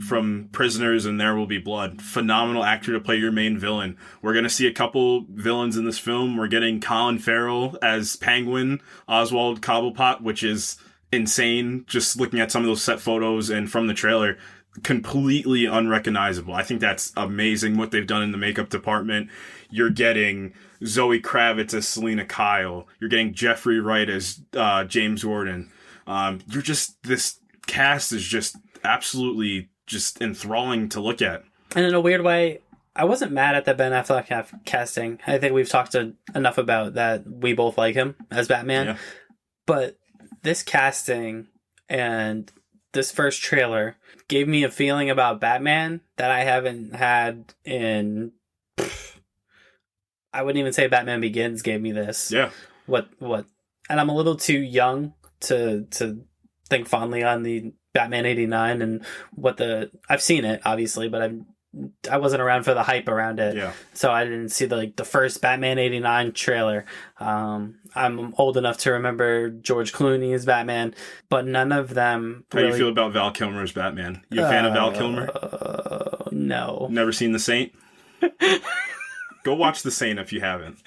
from Prisoners and There Will Be Blood. Phenomenal actor to play your main villain. We're going to see a couple villains in this film. We're getting Colin Farrell as Penguin, Oswald Cobblepot, which is insane. Just looking at some of those set photos and from the trailer, completely unrecognizable. I think that's amazing what they've done in the makeup department. You're getting Zoe Kravitz as Selena Kyle. You're getting Jeffrey Wright as James Gordon. This cast is just absolutely just enthralling to look at. And in a weird way, I wasn't mad at the Ben Affleck casting. I think we've talked enough about that. We both like him as Batman. Yeah. But this casting and this first trailer gave me a feeling about Batman that I haven't had in... I wouldn't even say Batman Begins gave me this. Yeah. What? And I'm a little too young to think fondly on the Batman 89 and I've seen it, obviously, but I wasn't around for the hype around it. Yeah. So I didn't see the first Batman 89 trailer. I'm old enough to remember George Clooney as Batman, but none of them How do you feel about Val Kilmer's Batman? You a fan of Val Kilmer? No. Never seen The Saint? Go watch The Saint if you haven't.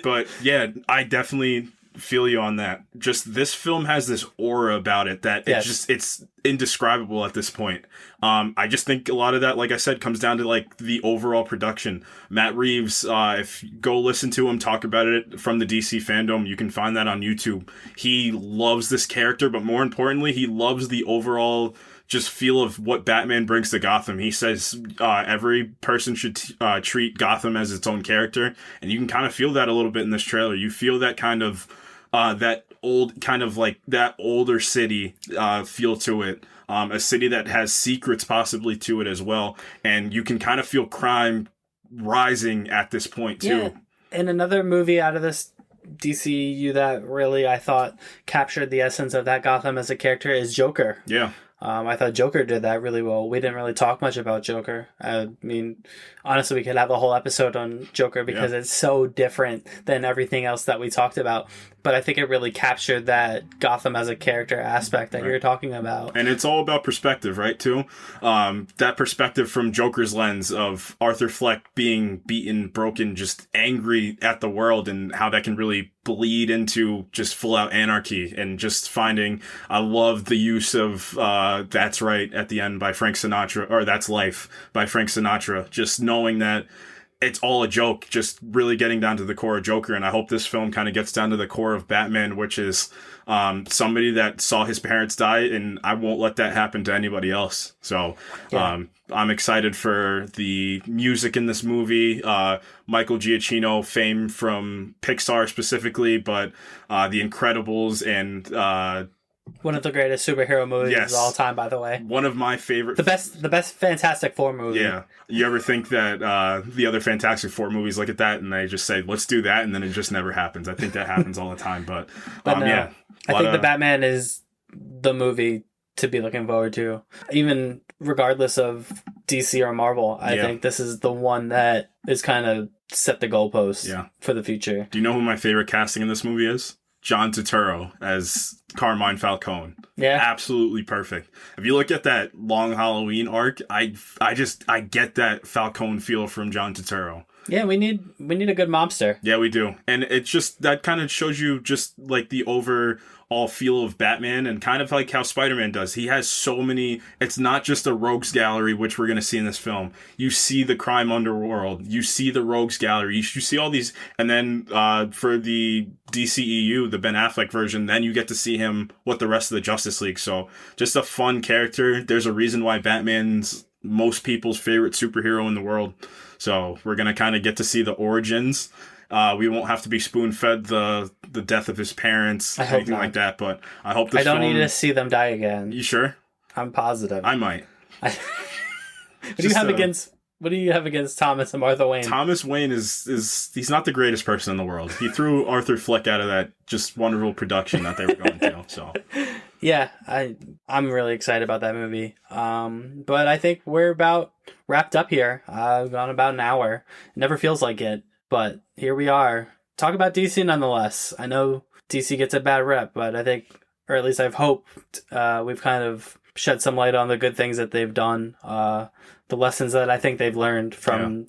But yeah, I definitely feel you on that. Just this film has this aura about it that it's indescribable at this point. I just think a lot of that, like I said, comes down to like the overall production. Matt Reeves, if you go listen to him talk about it from the DC fandom, you can find that on YouTube. He loves this character, but more importantly, he loves the overall just feel of what Batman brings to Gotham. He says every person should treat Gotham as its own character, and you can kind of feel that a little bit in this trailer. You feel that kind of that old kind of like that older city feel to it, a city that has secrets possibly to it as well, and you can kind of feel crime rising at this point too. Yeah. And another movie out of this DCEU that really I thought captured the essence of that Gotham as a character is Joker. Yeah. I thought Joker did that really well. We didn't really talk much about Joker. I mean, honestly, we could have a whole episode on Joker because it's so different than everything else that we talked about. But I think it really captured that Gotham as a character aspect that you're talking about. And it's all about perspective, right, too? That perspective from Joker's lens of Arthur Fleck being beaten, broken, just angry at the world, and how that can really bleed into just full-out anarchy and just finding... I love the use of That's Right at the end by Frank Sinatra, or That's Life by Frank Sinatra. Just knowing that it's all a joke, just really getting down to the core of Joker. And I hope this film kind of gets down to the core of Batman, which is somebody that saw his parents die, and I won't let that happen to anybody else. So I'm excited for the music in this movie. Michael Giacchino, fame from Pixar specifically, but The Incredibles and one of the greatest superhero movies of all time, by the way. One of my favorite. The best Fantastic Four movie. Yeah. You ever think that the other Fantastic Four movies look at that and they just say, let's do that, and then it just never happens? I think that happens all the time. But no, yeah. I think the Batman is the movie to be looking forward to. Even regardless of DC or Marvel, I think this is the one that is kind of set the goalposts for the future. Do you know who my favorite casting in this movie is? John Turturro as Carmine Falcone. Yeah. Absolutely perfect. If you look at that Long Halloween arc, I get that Falcone feel from John Turturro. Yeah, we need a good mobster. Yeah, we do. And it's just, that kind of shows you just like the overall feel of Batman, and kind of like how Spider-Man does. He has so many, it's not just a rogues gallery, which we're going to see in this film. You see the crime underworld, you see the rogues gallery, you see all these, and then for the DCEU, the Ben Affleck version, then you get to see him with the rest of the Justice League. So just a fun character. There's a reason why Batman's most people's favorite superhero in the world. So we're going to kind of get to see the origins. We won't have to be spoon-fed the death of his parents, anything like that. But I hope this I don't need to see them die again. You sure? I'm positive. I might. What do you have against Thomas and Martha Wayne? Thomas Wayne is he's not the greatest person in the world. He threw Arthur Fleck out of that just wonderful production that they were going to. So yeah, I'm really excited about that movie. But I think we're about wrapped up here. Gone about an hour. It never feels like it, but here we are. Talk about DC nonetheless. I know DC gets a bad rep, but I think, or at least I've hoped, we've kind of shed some light on the good things that they've done. The lessons that I think they've learned from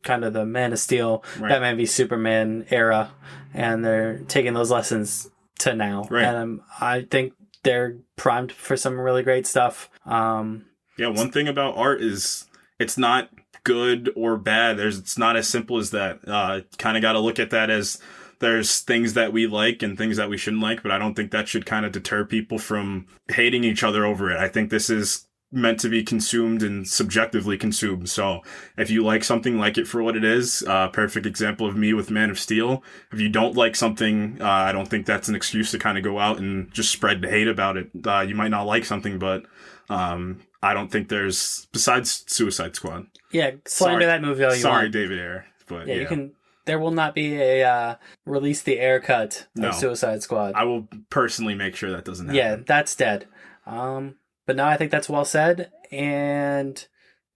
kind of the Man of Steel, Batman v Superman era, and they're taking those lessons to now. Right. And I think they're primed for some really great stuff. One thing about art is it's not good or bad. It's not as simple as that. Kind of got to look at that as there's things that we like and things that we shouldn't like, but I don't think that should kind of deter people from hating each other over it. I think this is meant to be consumed and subjectively consumed. So if you like something, like it for what it is. Perfect example of me with Man of Steel. If you don't like something, I don't think that's an excuse to kind of go out and just spread hate about it. You might not like something, but I don't think there's, besides Suicide Squad. Yeah, slander that movie all you want. Sorry, David Ayer. But you can. There will not be a release the air cut of Suicide Squad. I will personally make sure that doesn't happen. Yeah, that's dead. But no, I think that's well said, and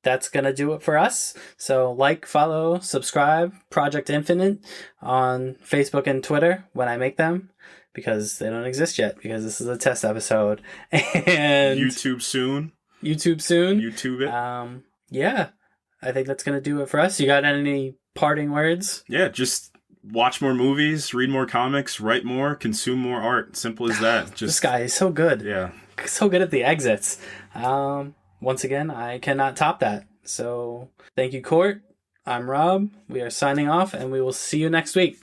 that's going to do it for us. So like, follow, subscribe, Project Infinite on Facebook and Twitter when I make them, because they don't exist yet, because this is a test episode. And YouTube soon. YouTube it. Yeah, I think that's going to do it for us. You got any parting words? Yeah, just watch more movies, read more comics, write more, consume more art. Simple as that. Just this guy is so good. Yeah. So good at the exits. Once again, I cannot top that. So thank you, Court. I'm Rob. We are signing off, and we will see you next week.